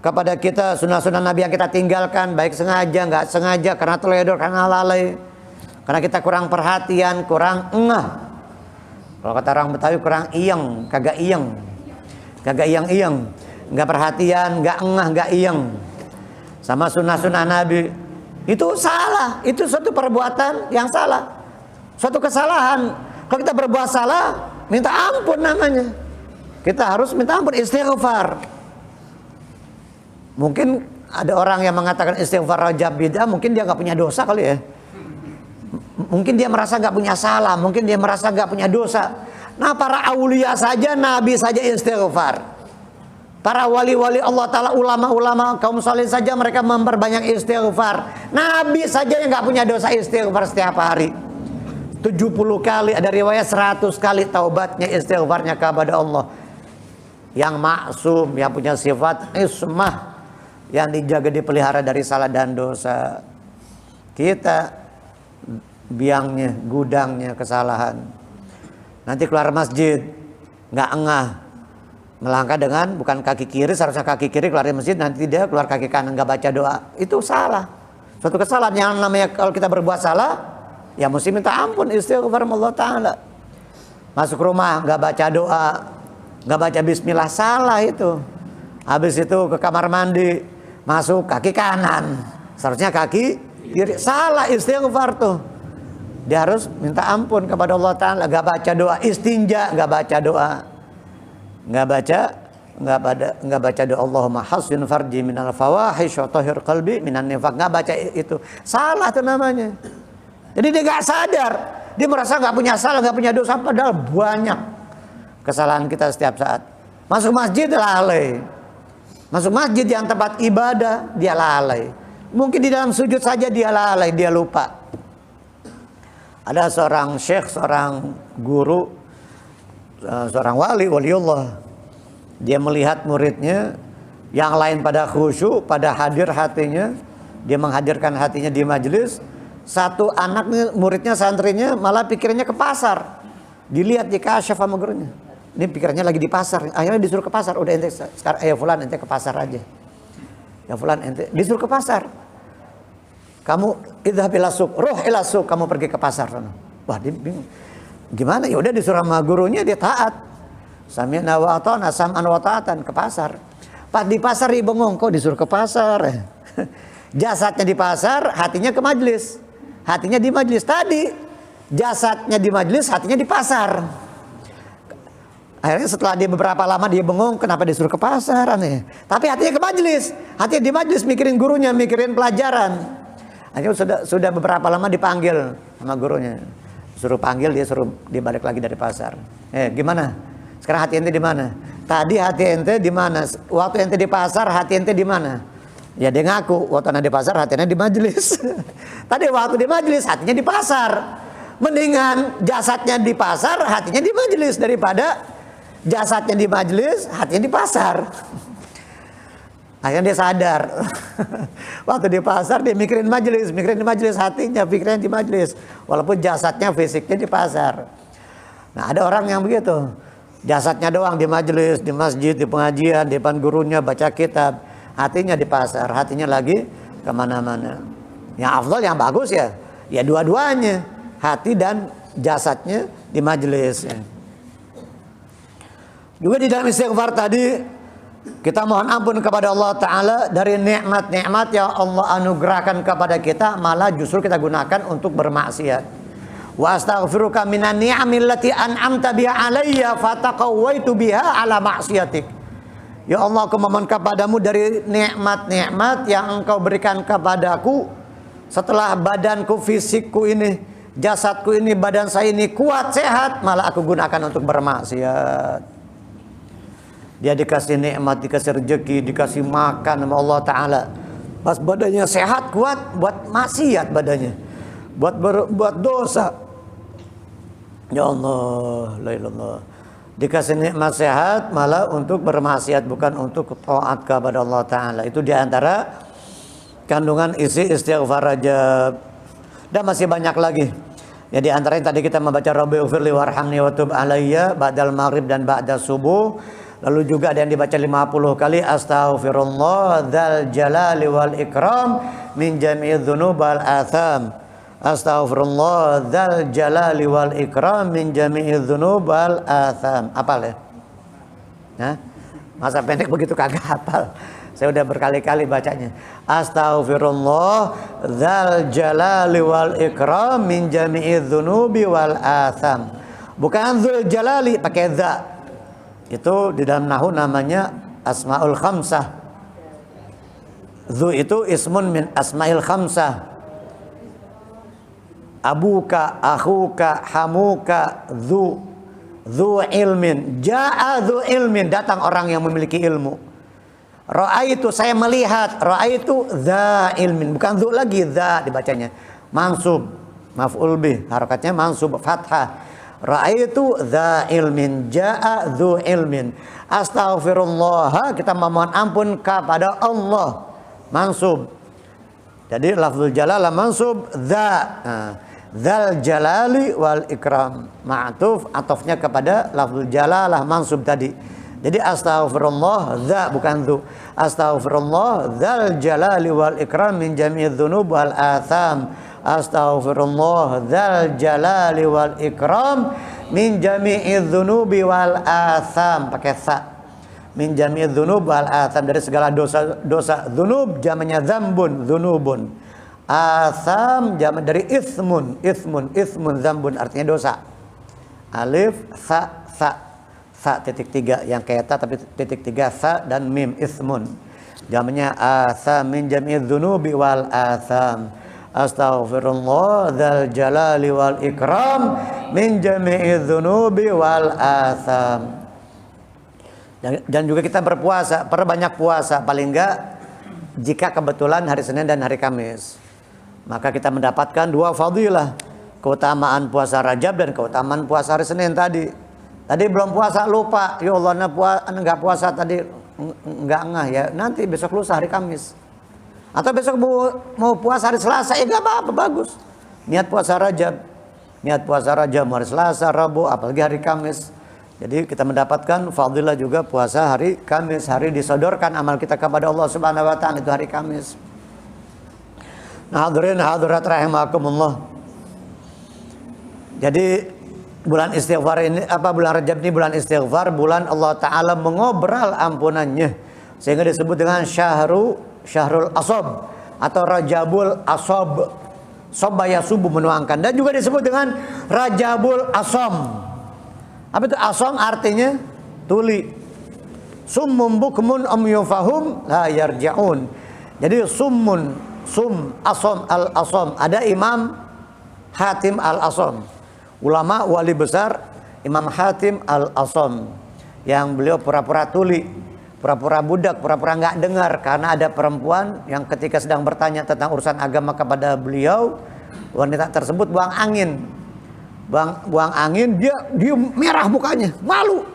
kepada kita, sunnah-sunnah Nabi yang kita tinggalkan, baik sengaja, nggak sengaja, karena teledor, karena lalai, karena kita kurang perhatian, kurang ngeh. Kalau kata orang Betawi, kurang iyeng, kagak iyeng, nggak perhatian, nggak ngeh, nggak iyeng sama sunnah-sunnah Nabi. Itu salah, itu suatu perbuatan yang salah, suatu kesalahan. Kalau kita berbuat salah, minta ampun namanya. Kita harus minta ampun, istighfar. Mungkin ada orang yang mengatakan istighfar Rajab bid'ah, mungkin dia nggak punya dosa kali ya. Mungkin dia merasa nggak punya salah, mungkin dia merasa nggak punya dosa. Nah, para aulia saja, nabi saja istighfar. Para wali-wali Allah Ta'ala, ulama-ulama, kaum saleh saja mereka memperbanyak istighfar. Nabi saja yang nggak punya dosa istighfar setiap hari. 70 kali, ada riwayat 100 kali taubatnya, istighfarnya kepada Allah. Yang maksum, yang punya sifat ismah, yang dijaga, dipelihara dari salah dan dosa. Kita biangnya, gudangnya kesalahan. Nanti keluar masjid nggak engah, melangkah dengan bukan kaki kiri, seharusnya kaki kiri keluar dari masjid, nanti dia keluar kaki kanan, nggak baca doa. Itu salah, suatu kesalahan. Yang namanya kalau kita berbuat salah, ya mesti minta ampun, istighfar Allah Ta'ala. Masuk rumah nggak baca doa, nggak baca bismillah, salah itu. Habis itu ke kamar mandi, masuk kaki kanan, seharusnya kaki kiri, salah, istighfar tuh. Dia harus minta ampun kepada Allah Ta'ala. Gak baca doa istinja, gak baca doa, gak baca doa Allahumma hassin farji minal fawahish wa tahhir qalbi minan nifaq, gak baca itu, salah itu namanya. Jadi dia gak sadar, dia merasa gak punya salah, gak punya dosa, padahal banyak kesalahan kita setiap saat. Masuk masjid lalai, masuk masjid yang tempat ibadah dia lalai, mungkin di dalam sujud saja dia lalai, dia lupa. Ada seorang syekh, seorang guru, seorang waliullah, dia melihat muridnya yang lain pada khusyuk, pada hadir hatinya, dia menghadirkan hatinya di majelis. Satu anak muridnya, santrinya malah pikirannya ke pasar. Dilihat di kasyaf sama gurunya, ini pikirannya lagi di pasar. Akhirnya disuruh ke pasar. Udah ente sekarang, ayo fulan ente ke pasar aja. Ya fulan ente disuruh ke pasar. Kamu idhab ila suq, ruh ila suq, kamu pergi ke pasar. Wah, dia bingung. Gimana? Ya udah disuruh sama gurunya, dia taat. Sami'na wa ata'na, sam'an wa ta'atan, ke pasar. Pas di pasar dia bengong, kok disuruh ke pasar? Jasadnya di pasar, hatinya ke majelis. Hatinya di majelis. Tadi jasadnya di majelis, hatinya di pasar. Akhirnya setelah dia beberapa lama dia bengong, kenapa disuruh ke pasar, aneh. Tapi hatinya ke majelis. Hatinya di majelis, mikirin gurunya, mikirin pelajaran. Akhirnya sudah beberapa lama dipanggil sama gurunya. Suruh panggil, dia balik lagi dari pasar. Gimana? Sekarang hati ente di mana? Tadi hati ente di mana? Waktu ente di pasar, hati ente di mana? Ya dia ngaku, waktu ente di pasar, hatinya di majelis. Tadi waktu di majelis, hatinya di pasar. Mendingan jasadnya di pasar, hatinya di majelis, daripada jasadnya di majelis, hatinya di pasar. Akhirnya dia sadar. Waktu di pasar dia mikirin di majelis, hatinya pikirannya di majelis, walaupun jasadnya, fisiknya di pasar. Nah, ada orang yang begitu, jasadnya doang di majelis, di masjid, di pengajian, di depan gurunya baca kitab, hatinya di pasar, hatinya lagi kemana-mana. Yang afdal, yang bagus ya dua-duanya, hati dan jasadnya di majelis. Juga di dalam istighfar tadi kita mohon ampun kepada Allah Ta'ala dari nikmat-nikmat yang Allah anugerahkan kepada kita, malah justru kita gunakan untuk bermaksiat. Wa astaghfiruka minan ni'amil lati an'amta biha alayya fataqawwaitu biha ala maksiatik. Ya Allah, aku memohon kepadamu dari nikmat-nikmat yang engkau berikan kepadaku setelah badanku, fisikku ini, jasadku ini, badan saya ini kuat, sehat, malah aku gunakan untuk bermaksiat. Dia dikasih nikmat, dikasih rezeki, dikasih makan sama Allah Ta'ala. Pas badannya sehat, kuat, buat maksiat badannya, buat dosa. Ya Allah, la ilallah. Dikasih nikmat sehat malah untuk bermaksiat, bukan untuk taat kepada Allah Ta'ala. Itu diantara kandungan isi istighfar Rajab. Dan masih banyak lagi. Ya, di antara yang tadi kita membaca Rabbighfirli warhamni wa tub alayya ba'dal maghrib dan ba'da subuh. Lalu juga ada yang dibaca 50 kali astaghfirullah dzal jalali wal ikram min jami'idz dzunub wal atham. Astaghfirullah dzal jalali wal ikram min jami'idz dzunub wal atham. Hafal ya? Hah? Masa pendek begitu kagak hafal. Saya udah berkali-kali bacanya. Astaghfirullah dzal jalali wal ikram min jami'idz dzunubi wal atham. Bukan dzul jalali pakai dza. Itu di dalam nahwu namanya asmaul khamsah. Dzu itu ismun min asmail khamsah. Abuka, akhuka, hamuka, dzu ilmin. Ja'a dzu ilmin, datang orang yang memiliki ilmu. Ra'aitu, saya melihat. Ra'aitu dza ilmin, bukan dzu lagi, dza dibacanya. Mansub, maf'ul bih, harakatnya mansub fathah. Ra'aitu dza ilmin, ja'a dzu ilmin. Astaghfirullah, kita memohon ampun kepada Allah, mansub. Jadi lafzul jalalah mansub dza. Dzal jalali wal ikram, ma'tuf, atofnya kepada lafzul jalalah mansub tadi. Jadi astaghfirullah dza, bukan dzu. Astaghfirullah dzal jalali wal ikram min jami'idz dzunub wal atham. Astaghfirullah dzal jalali wal ikram min jami'idz dzunubi wal atham, pakai sa. Min jami'idz dzunub wal atham, dari segala dosa-dosa. Dzunub jamannya dzambun, dzunubun. Atham jamak dari ismun, dzambun artinya dosa. Alif sa titik 3 yang kayak ta tapi titik 3 sa dan mim, ismun. Jamaknya atham min jami'idz dzunubi wal atham. astaghfirullah dzal jalali wal ikram min jami'i dzunubi wal atham. Dan juga kita berpuasa, perbanyak puasa, paling enggak jika kebetulan hari Senin dan hari Kamis. Maka kita mendapatkan dua fadilah, keutamaan puasa Rajab dan keutamaan puasa hari Senin tadi. Tadi belum puasa lupa, ya Allah enggak puasa tadi, enggak ngah ya. Nanti besok lusa hari Kamis. Atau besok mau puasa hari Selasa, ya enggak apa-apa, bagus. Niat puasa Rajab hari Selasa, Rabu, apalagi hari Kamis. Jadi kita mendapatkan fadilah juga puasa hari Kamis, hari disodorkan amal kita kepada Allah Subhanahu wa taala, itu hari Kamis. Nah, hadirin hadirat rahimakumullah. Jadi bulan istighfar ini, bulan Rajab ini bulan istighfar, bulan Allah taala mengobral ampunannya. Sehingga disebut dengan syahrul asab atau Rajabul asab. Sobaya subuh menuangkan, dan juga disebut dengan Rajabul asam. Apa itu asam? Artinya tuli. Summun bukmun yufahum la yarja'un. Jadi asam al-asam. Ada Imam Hatim al-Asam, ulama wali besar Imam Hatim al-Asam, yang beliau pura-pura tuli, pura-pura budak, pura-pura nggak dengar, karena ada perempuan yang ketika sedang bertanya tentang urusan agama kepada beliau, wanita tersebut buang angin, dia merah mukanya, malu.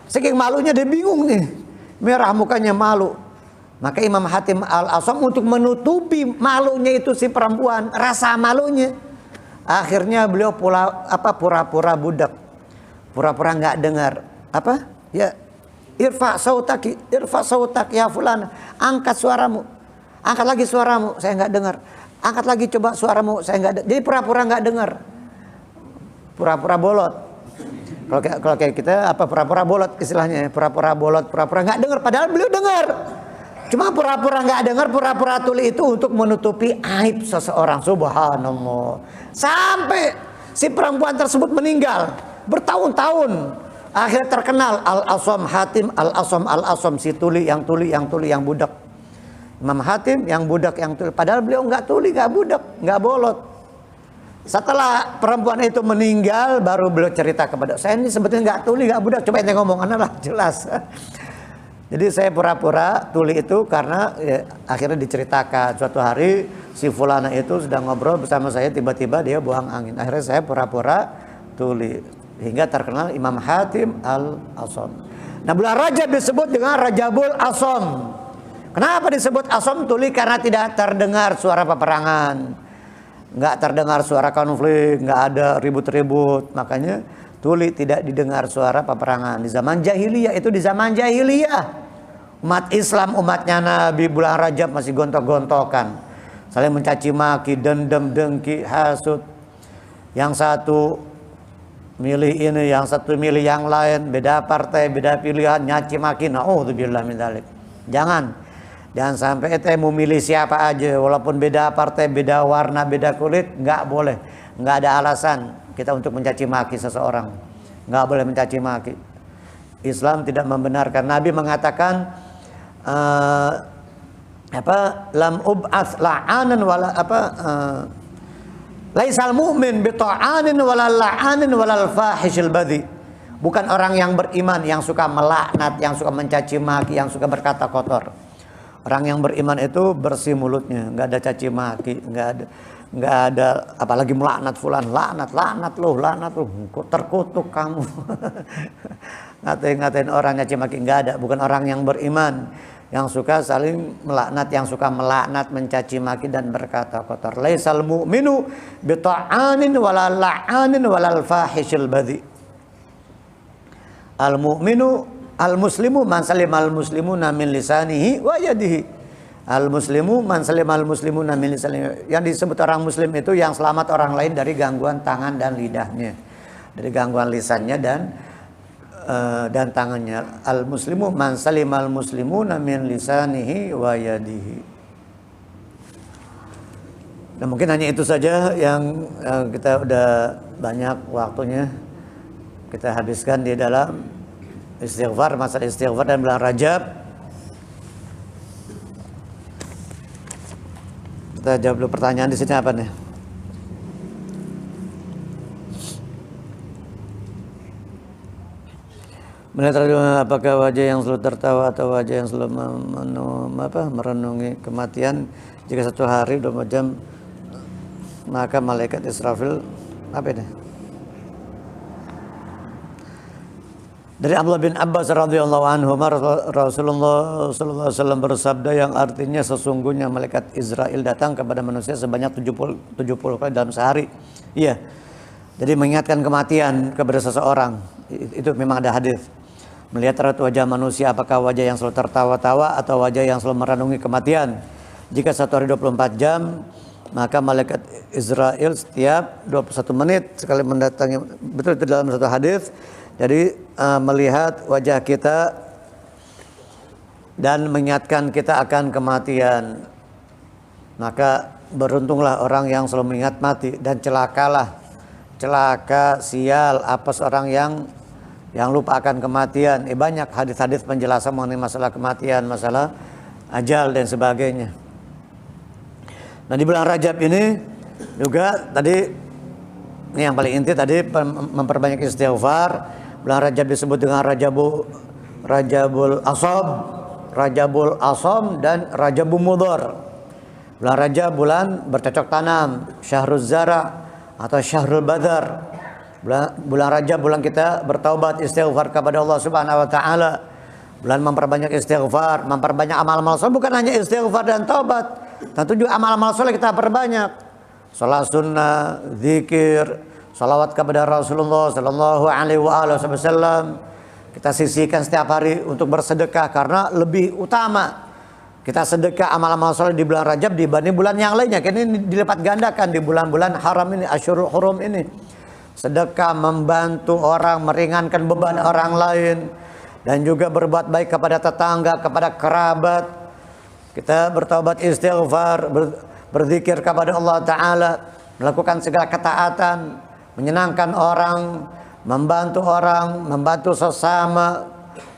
Saking malunya dia bingung nih, merah mukanya malu. Maka Imam Hatim al-Asam untuk menutupi malunya itu si perempuan, rasa malunya, akhirnya beliau pura-pura budak, pura-pura nggak dengar. Irfa sautak ya fulan, angkat suaramu, angkat lagi suaramu, saya nggak dengar. Angkat lagi coba suaramu, saya nggak dengar. Jadi pura-pura nggak dengar. Pura-pura bolot. Kalau kayak kita pura-pura bolot istilahnya, pura-pura bolot, pura-pura nggak dengar, padahal beliau dengar. Cuma pura-pura nggak dengar, pura-pura tuli itu untuk menutupi aib seseorang. Subhanallah. Sampai si perempuan tersebut meninggal bertahun-tahun, akhirnya terkenal Al-Asam, Hatim Al-Asam, si tuli yang budak. Imam Hatim yang budak yang tuli, padahal beliau nggak tuli, nggak budak, nggak bolot. Setelah perempuan itu meninggal, baru beliau cerita kepada saya, ini sebetulnya nggak tuli, nggak budak. Coba ente ngomong, lah jelas. Jadi saya pura-pura tuli itu karena akhirnya diceritakan suatu hari si fulana itu sedang ngobrol bersama saya, tiba-tiba dia buang angin. Akhirnya saya pura-pura tuli, hingga terkenal Imam Hatim al-Asam. Nah, bulan Rajab disebut dengan Rajabul Asam. Kenapa disebut asam tuli? Karena tidak terdengar suara peperangan, nggak terdengar suara konflik, nggak ada ribut-ribut. Makanya tuli, tidak didengar suara peperangan. Di zaman jahiliyah, umat Islam, umatnya Nabi, bulan Rajab masih gontok-gontokan, saling mencaci maki, dendam, dengki, hasud. Yang satu milih ini, yang satu milih yang lain, beda partai, beda pilihan, nyaci maki. Na'udzubillah min dzalik. Jangan sampai mau milih siapa aja, walaupun beda partai, beda warna, beda kulit, nggak boleh. Nggak ada alasan kita untuk mencaci maki seseorang. Nggak boleh mencaci maki. Islam tidak membenarkan. Nabi mengatakan lam ub'ats la'anan wala laisal mu'min bi ta'anin wala la'anin wala fahishil badhi. Bukan orang yang beriman yang suka melaknat, yang suka mencaci maki, yang suka berkata kotor. Orang yang beriman itu bersih mulutnya, nggak ada caci maki, nggak ada apalagi melaknat fulan, laknat lu, terkutuk kamu. ngatain orang, nyaci maki, nggak ada. Bukan orang yang beriman yang suka saling melaknat, yang suka melaknat, mencaci maki dan berkata kotor. Laisal mu'minu bi ta'anin wala la'anin walal fahishil badhi. Al-muslimu man salimal muslimuna min lisanihi wa yadihi. Al-muslimu man salimal muslimuna min lisanihi. Yang disebut orang muslim itu yang selamat orang lain dari gangguan tangan dan lidahnya, dari gangguan lisannya dan tangannya. Al-muslimu man salimal muslimuna min lisanihi wa yadihi. Nah, mungkin hanya itu saja yang kita udah banyak waktunya kita habiskan di dalam istighfar, masalah istighfar dan bulan Rajab. Kita jawab dulu pertanyaan di sini apa nih? Melihat apakah wajah yang selalu tertawa atau wajah yang selalu merenungi kematian, jika satu hari 24 jam maka malaikat Israfil apa ini? Dari Abdullah bin Abbas radhiyallahu anhu, Rasulullah sallallahu alaihi wasallam bersabda yang artinya sesungguhnya malaikat Israel datang kepada manusia sebanyak 70 kali dalam sehari. Iya. Jadi mengingatkan kematian kepada seseorang. Itu memang ada hadis. Melihat raut wajah manusia, apakah wajah yang selalu tertawa-tawa atau wajah yang selalu merenungi kematian. Jika satu hari 24 jam, maka malaikat Israel setiap 21 menit sekali mendatangi. Betul, itu dalam satu hadis. Jadi melihat wajah kita dan mengingatkan kita akan kematian. Maka beruntunglah orang yang selalu mengingat mati, dan celakalah, celaka, sial, apes orang yang lupa akan kematian. Banyak hadis-hadis penjelasan mengenai masalah kematian, masalah ajal dan sebagainya. Nah, di bulan Rajab ini juga tadi ini yang paling inti tadi memperbanyak istighfar. Bulan Rajab disebut dengan Rajabul Asham dan Rajabul Mudhar. Bulan Rajab bulan bercocok tanam, Syahrul Zara atau Syahrul Badar. Bulan Rajab bulan kita bertaubat, istighfar kepada Allah Subhanahu wa taala. Bulan memperbanyak istighfar, memperbanyak amal-amal saleh, bukan hanya istighfar dan taubat, tentu juga amal-amal saleh kita perbanyak. Salat sunnah, zikir, salawat kepada Rasulullah sallallahu alaihi wasallam. Kita sisihkan setiap hari untuk bersedekah karena lebih utama kita sedekah amal-amal saleh di bulan Rajab dibanding bulan yang lainnya. Ini dilipat gandakan di bulan-bulan haram ini, Asyurul Hurum ini. Sedekah, membantu orang, meringankan beban orang lain, dan juga berbuat baik kepada tetangga, kepada kerabat. Kita bertaubat, istighfar, berzikir kepada Allah Ta'ala, melakukan segala ketaatan, menyenangkan orang, membantu sesama,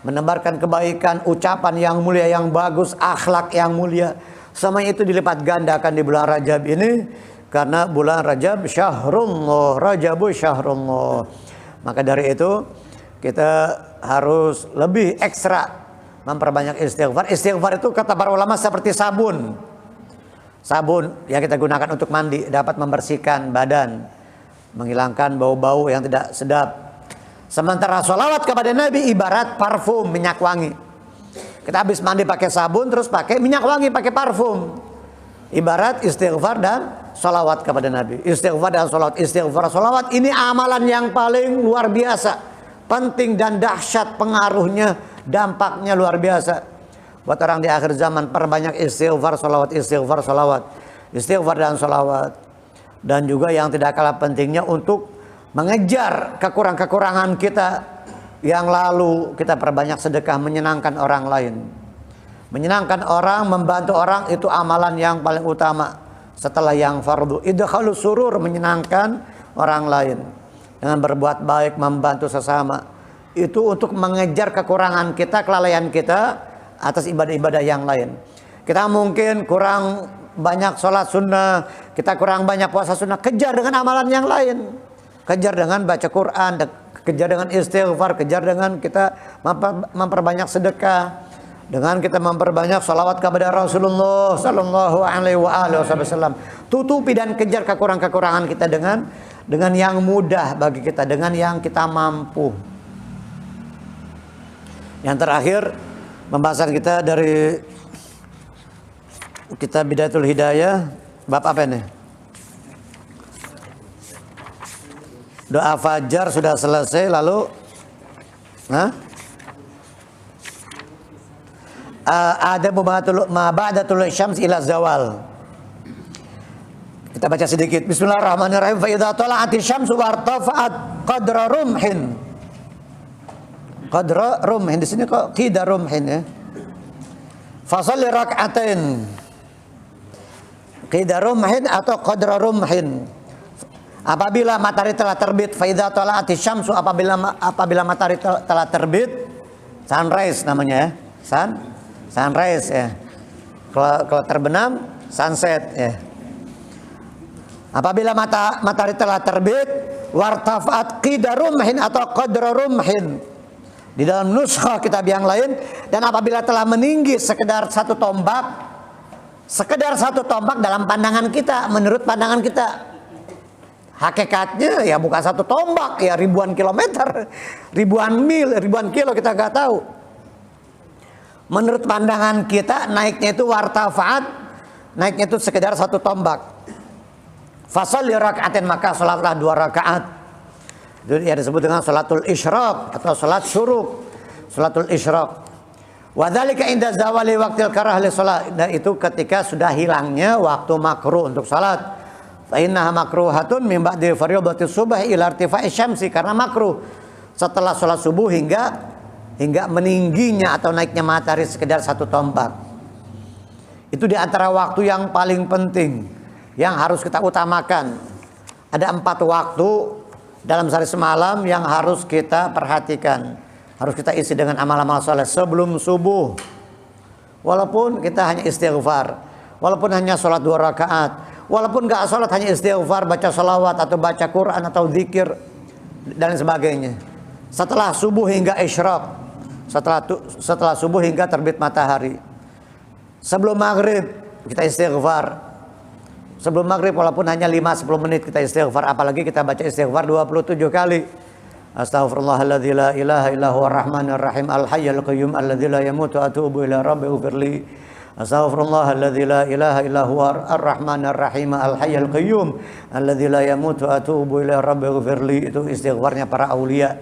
menebarkan kebaikan, ucapan yang mulia, yang bagus, akhlak yang mulia. Semua itu dilipat gandakan di bulan Rajab ini. Karena bulan Rajab syahrullah, Rajabu syahrullah. Maka dari itu kita harus lebih ekstra memperbanyak istighfar. Istighfar itu kata para ulama seperti sabun. Sabun yang kita gunakan untuk mandi dapat membersihkan badan, menghilangkan bau-bau yang tidak sedap. Sementara sholawat kepada Nabi ibarat parfum, minyak wangi. Kita habis mandi pakai sabun, terus pakai minyak wangi, pakai parfum. Ibarat istighfar dan sholawat kepada Nabi. Istighfar dan sholawat. Istighfar, sholawat ini amalan yang paling luar biasa, penting dan dahsyat pengaruhnya, dampaknya luar biasa. Buat orang di akhir zaman, perbanyak istighfar, sholawat, istighfar, sholawat, istighfar dan sholawat. Dan juga yang tidak kalah pentingnya untuk mengejar kekurangan-kekurangan kita yang lalu, kita perbanyak sedekah, menyenangkan orang lain. Menyenangkan orang, membantu orang itu amalan yang paling utama setelah yang fardu. Idkhalus surur, menyenangkan orang lain dengan berbuat baik, membantu sesama. Itu untuk mengejar kekurangan kita, kelalaian kita atas ibadah-ibadah yang lain. Kita mungkin kurang banyak sholat sunnah, kita kurang banyak puasa sunnah, kejar dengan amalan yang lain. Kejar dengan baca Quran, kejar dengan istighfar, kejar dengan kita memperbanyak sedekah, dengan kita memperbanyak salawat kepada Rasulullah sallallahu alaihi wasallam. Tutupi dan kejar kekurangan-kekurangan kita dengan yang mudah bagi kita, dengan yang kita mampu. Yang terakhir, pembahasan kita dari kitab Bidayatul Hidayah, bab apa ini? Doa fajar sudah selesai, lalu ada ba'datul syams ila zawal. Kita baca sedikit. Bismillahirrahmanirrahim. Fa idza tala'atis syamsu wartafa'at qadra rumhin. Qadra rumhin, di sini kok qidar rumhin ya. Fa shalli rak'atain. Qidar rumhin atau qadra rumhin. Apabila matahari telah terbit, fa idza tala'atis syamsu, apabila matahari telah terbit, sunrise namanya ya. Sunrise ya. Kalau terbenam sunset ya. Apabila matahari telah terbit, wartafat qidar rumhin atau qadra rumhin. Di dalam nuskha kitab yang lain, dan apabila telah meninggi sekedar satu tombak dalam pandangan kita, menurut pandangan kita. Hakikatnya ya bukan satu tombak, ya ribuan kilometer, ribuan mil, ribuan kilo kita nggak tahu. Menurut pandangan kita naiknya itu wartafaat, naiknya itu sekedar satu tombak. Fasholli raka'atin, maka salatlah 2 rakaat. Itu yang disebut dengan salatul isyraq atau salat syuruk, salatul isyraq. Wa dzalika inda zawali waqtil karah li shalat. Dan itu ketika sudah hilangnya waktu makruh untuk salat. Fa innaha makruhatun min ba'di fardhati subh ila irtifa'i syamsi, karena makruh setelah salat subuh hingga meningginya atau naiknya matahari sekedar satu tombak. Itu di antara waktu yang paling penting yang harus kita utamakan. Ada 4 waktu dalam sehari semalam yang harus kita perhatikan, harus kita isi dengan amal-amal soleh sebelum subuh. Walaupun kita hanya istighfar, walaupun hanya sholat 2 rakaat, walaupun gak sholat hanya istighfar, baca salawat atau baca Quran atau zikir dan sebagainya. Setelah subuh hingga isyraq, setelah subuh hingga terbit matahari. Sebelum maghrib kita istighfar. Sebelum maghrib walaupun hanya 5-10 menit kita istighfar, apalagi kita baca istighfar 27 kali. Astaghfirullahaladzim la ilaha illahu ar-rahmanir rahim al-hayyul qayyum alladzi la yamutu atubu ila rabbi ighfirli. Astaghfirullahaladzim la ilaha illahu ar-rahmanir rahim al-hayyul qayyum alladzi la yamutu atubu ila rabbi ighfirli. Itu istighfarnya para aulia,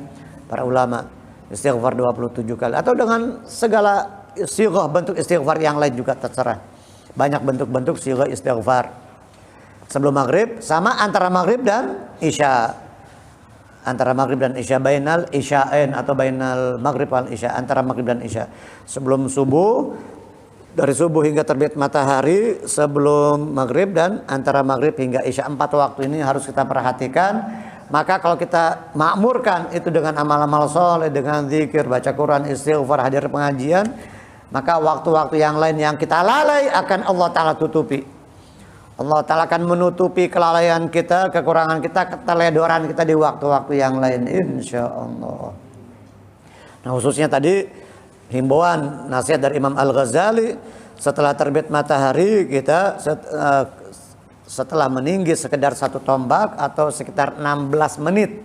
para ulama. Istighfar 27 kali atau dengan segala sighah bentuk istighfar yang lain juga terserah. Banyak bentuk-bentuk sighah istighfar. Sebelum maghrib sama antara maghrib dan isya. Antara maghrib dan isya, bainal isya'ain atau bainal maghrib wal isya, antara maghrib dan isya. Sebelum subuh, dari subuh hingga terbit matahari, sebelum maghrib, dan antara maghrib hingga isya. 4 waktu ini harus kita perhatikan. Maka kalau kita makmurkan itu dengan amal-amal soleh, dengan zikir, baca Quran, istighfar, hadir pengajian, maka waktu-waktu yang lain yang kita lalai akan Allah Ta'ala tutupi. Allah Ta'ala akan menutupi kelalaian kita, kekurangan kita, keteledoran kita di waktu-waktu yang lain, insya Allah. Nah, khususnya tadi himbauan nasihat dari Imam Al-Ghazali, setelah terbit matahari kita setelah meninggi sekedar satu tombak atau sekitar 16 menit,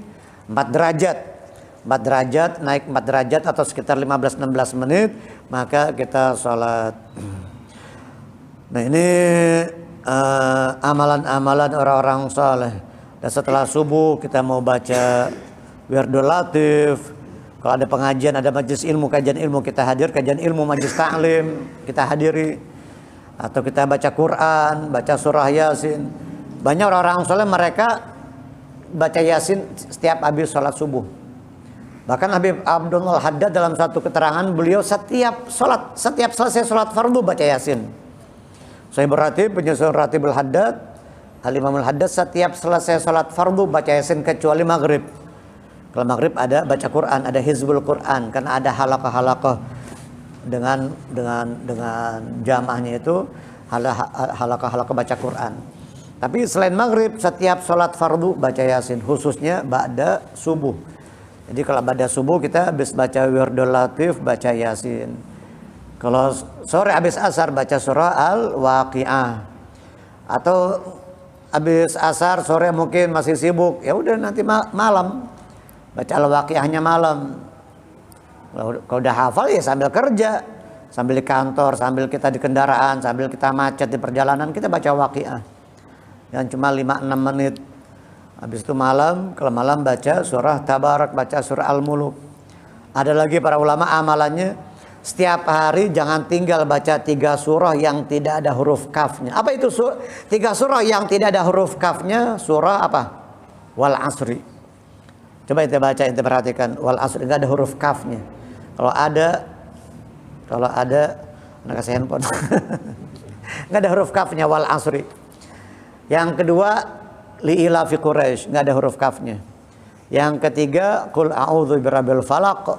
4 derajat, naik 4 derajat atau sekitar 15-16 menit, maka kita sholat. Nah, ini amalan-amalan orang-orang saleh. Dan setelah subuh kita mau baca wirdul latif. Kalau ada pengajian, ada majelis ilmu, kajian ilmu, kita hadir. Kajian ilmu, majelis ta'lim, kita hadiri. Atau kita baca Quran, baca surah Yasin. Banyak orang-orang saleh mereka baca Yasin setiap habis sholat subuh. Bahkan Habib Abdul Haddad dalam satu keterangan, beliau setiap selesai sholat fardu baca Yasin. Saya beratib, penyusun Ratibul Haddad, Al-Imamul Haddad setiap selesai sholat fardu baca Yasin kecuali maghrib. Kalau maghrib ada baca Quran, ada hizbul Quran, karena ada halaqah-halaqah dengan jamaahnya itu halaqah-halaqah baca Quran. Tapi selain maghrib, setiap sholat fardu baca Yasin, khususnya ba'da subuh. Jadi kalau ba'da subuh kita habis baca wirdul latif, baca Yasin. Kalau sore habis asar baca surah Al-Waqi'ah. Atau habis asar sore mungkin masih sibuk, ya udah nanti malam baca Al-Waqi'ahnya malam. Kalau udah hafal ya sambil kerja, sambil di kantor, sambil kita di kendaraan, sambil kita macet di perjalanan, kita baca Waqi'ah. Yang cuma 5-6 menit. Habis itu malam, kalau malam baca surah Tabarak, baca surah Al-Muluk. Ada lagi para ulama amalannya, setiap hari jangan tinggal baca 3 surah yang tidak ada huruf kafnya. Apa itu 3 surah yang tidak ada huruf kafnya? Surah apa? Wal Asri. Coba kita baca, kita perhatikan. Wal Asri, enggak ada huruf kafnya. Kalau ada, nak kasih handphone. Enggak ada huruf kafnya, Wal Asri. Yang kedua, Li'ilafi Quraisy, enggak ada huruf kafnya. Yang ketiga, Qul a'udzu birabbil falaq.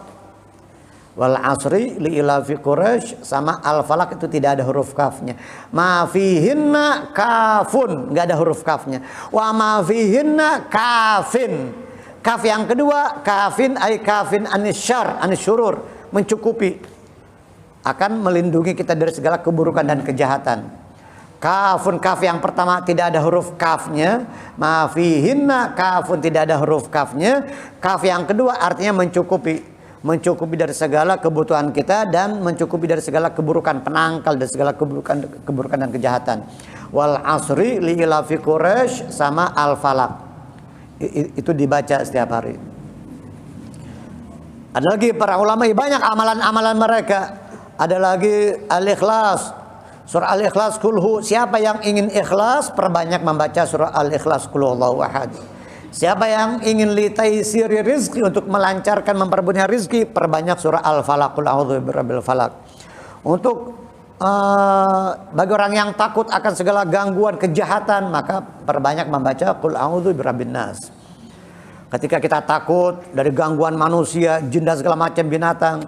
Wal asri li ilafi Quraisy, sama al falak itu tidak ada huruf kafnya. Ma fihinna kafun, enggak ada huruf kafnya. Wa ma fihinna kafin. Kaf yang kedua kafin ay kafin anisyar, anisyurur, mencukupi, akan melindungi kita dari segala keburukan dan kejahatan. Kafun, kaf yang pertama tidak ada huruf kafnya. Ma fihinna kafun, tidak ada huruf kafnya. Kaf yang kedua artinya mencukupi. Mencukupi dari segala kebutuhan kita dan mencukupi dari segala keburukan, penangkal dari segala keburukan dan kejahatan. Wal asri li ilafi Quraisy, sama al falak. Itu dibaca setiap hari. Ada lagi para ulama, banyak amalan-amalan mereka. Ada lagi al-ikhlas. Surah al-ikhlas, kulhu. Siapa yang ingin ikhlas, perbanyak membaca surah al-ikhlas, qul huwallahu ahad. Siapa yang ingin litaisiri rizki, untuk melancarkan, mempermudah rizki, perbanyak surah Al-Falaq, qul a'udzu birabbil falaq. Untuk bagi orang yang takut akan segala gangguan kejahatan, maka perbanyak membaca qul a'udzu birabbin nas. Ketika kita takut dari gangguan manusia, jin dan segala macam binatang,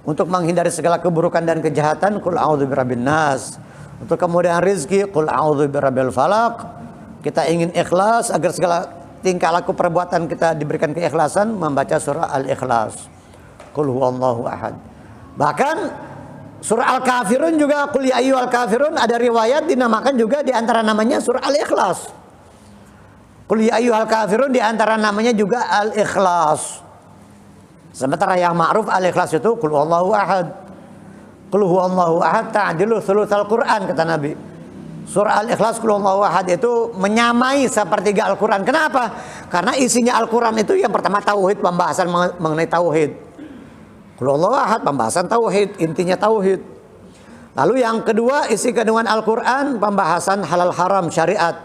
untuk menghindari segala keburukan dan kejahatan, qul a'udzu birabbin nas. Untuk kemudahan rizki, qul a'udzu birabbil falaq. Kita ingin ikhlas agar segala tingkah laku perbuatan kita diberikan keikhlasan, membaca surah Al-Ikhlas, qul huwallahu ahad. Bahkan surah Al-Kafirun juga, qul ya ayyuhal kafirun, ada riwayat dinamakan juga di antara namanya surah Al-Ikhlas. Qul ya ayyuhal kafirun di antara namanya juga Al-Ikhlas. Sementara yang ma'ruf Al-Ikhlas itu qul huwallahu ahad. Qul huwallahu ahad ta'dilu thulutsal Qur'an, kata Nabi. Surah Al-Ikhlas, qul huwallahu ahad, itu menyamai sepertiga Al-Quran. Kenapa? Karena isinya Al-Quran itu yang pertama tauhid, pembahasan mengenai tauhid. Qul huwallahu ahad, pembahasan tauhid, intinya tauhid. Lalu yang kedua, isi kandungan Al-Quran, pembahasan halal haram, syariat,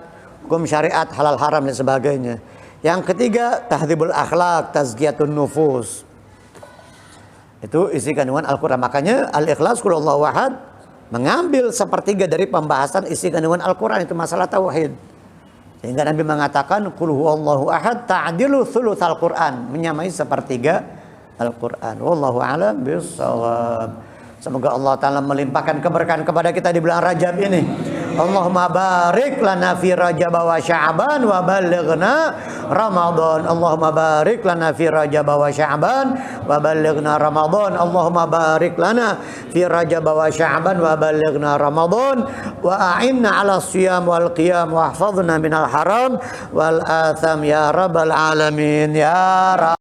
hukum syariat, halal haram dan sebagainya. Yang ketiga, tahdzibul akhlak, tazkiyatun nufus. Itu isi kandungan Al-Quran. Makanya Al-Ikhlas, qul huwallahu ahad, mengambil sepertiga dari pembahasan isi kandungan Al-Quran, itu masalah tauhid. Sehingga Nabi mengatakan qul huwallahu ahad ta'dilu thulutsal Qur'an, menyamai sepertiga Al-Quran. Wallahu a'lam bishawab. Semoga Allah Ta'ala melimpahkan keberkahan kepada kita di bulan Rajab ini. Allahumma barik lana fi Rajab wa Sya'ban wa balighna Ramadan. Allahumma barik lana fi Rajab wa Sya'ban wa balighna Ramadan. Allahumma barik lana fi Rajab wa Sya'ban wa balighna Ramadan wa a'inna 'ala siyam wal qiyam wa ihfazna minal haram wal atham ya rabbal alamin ya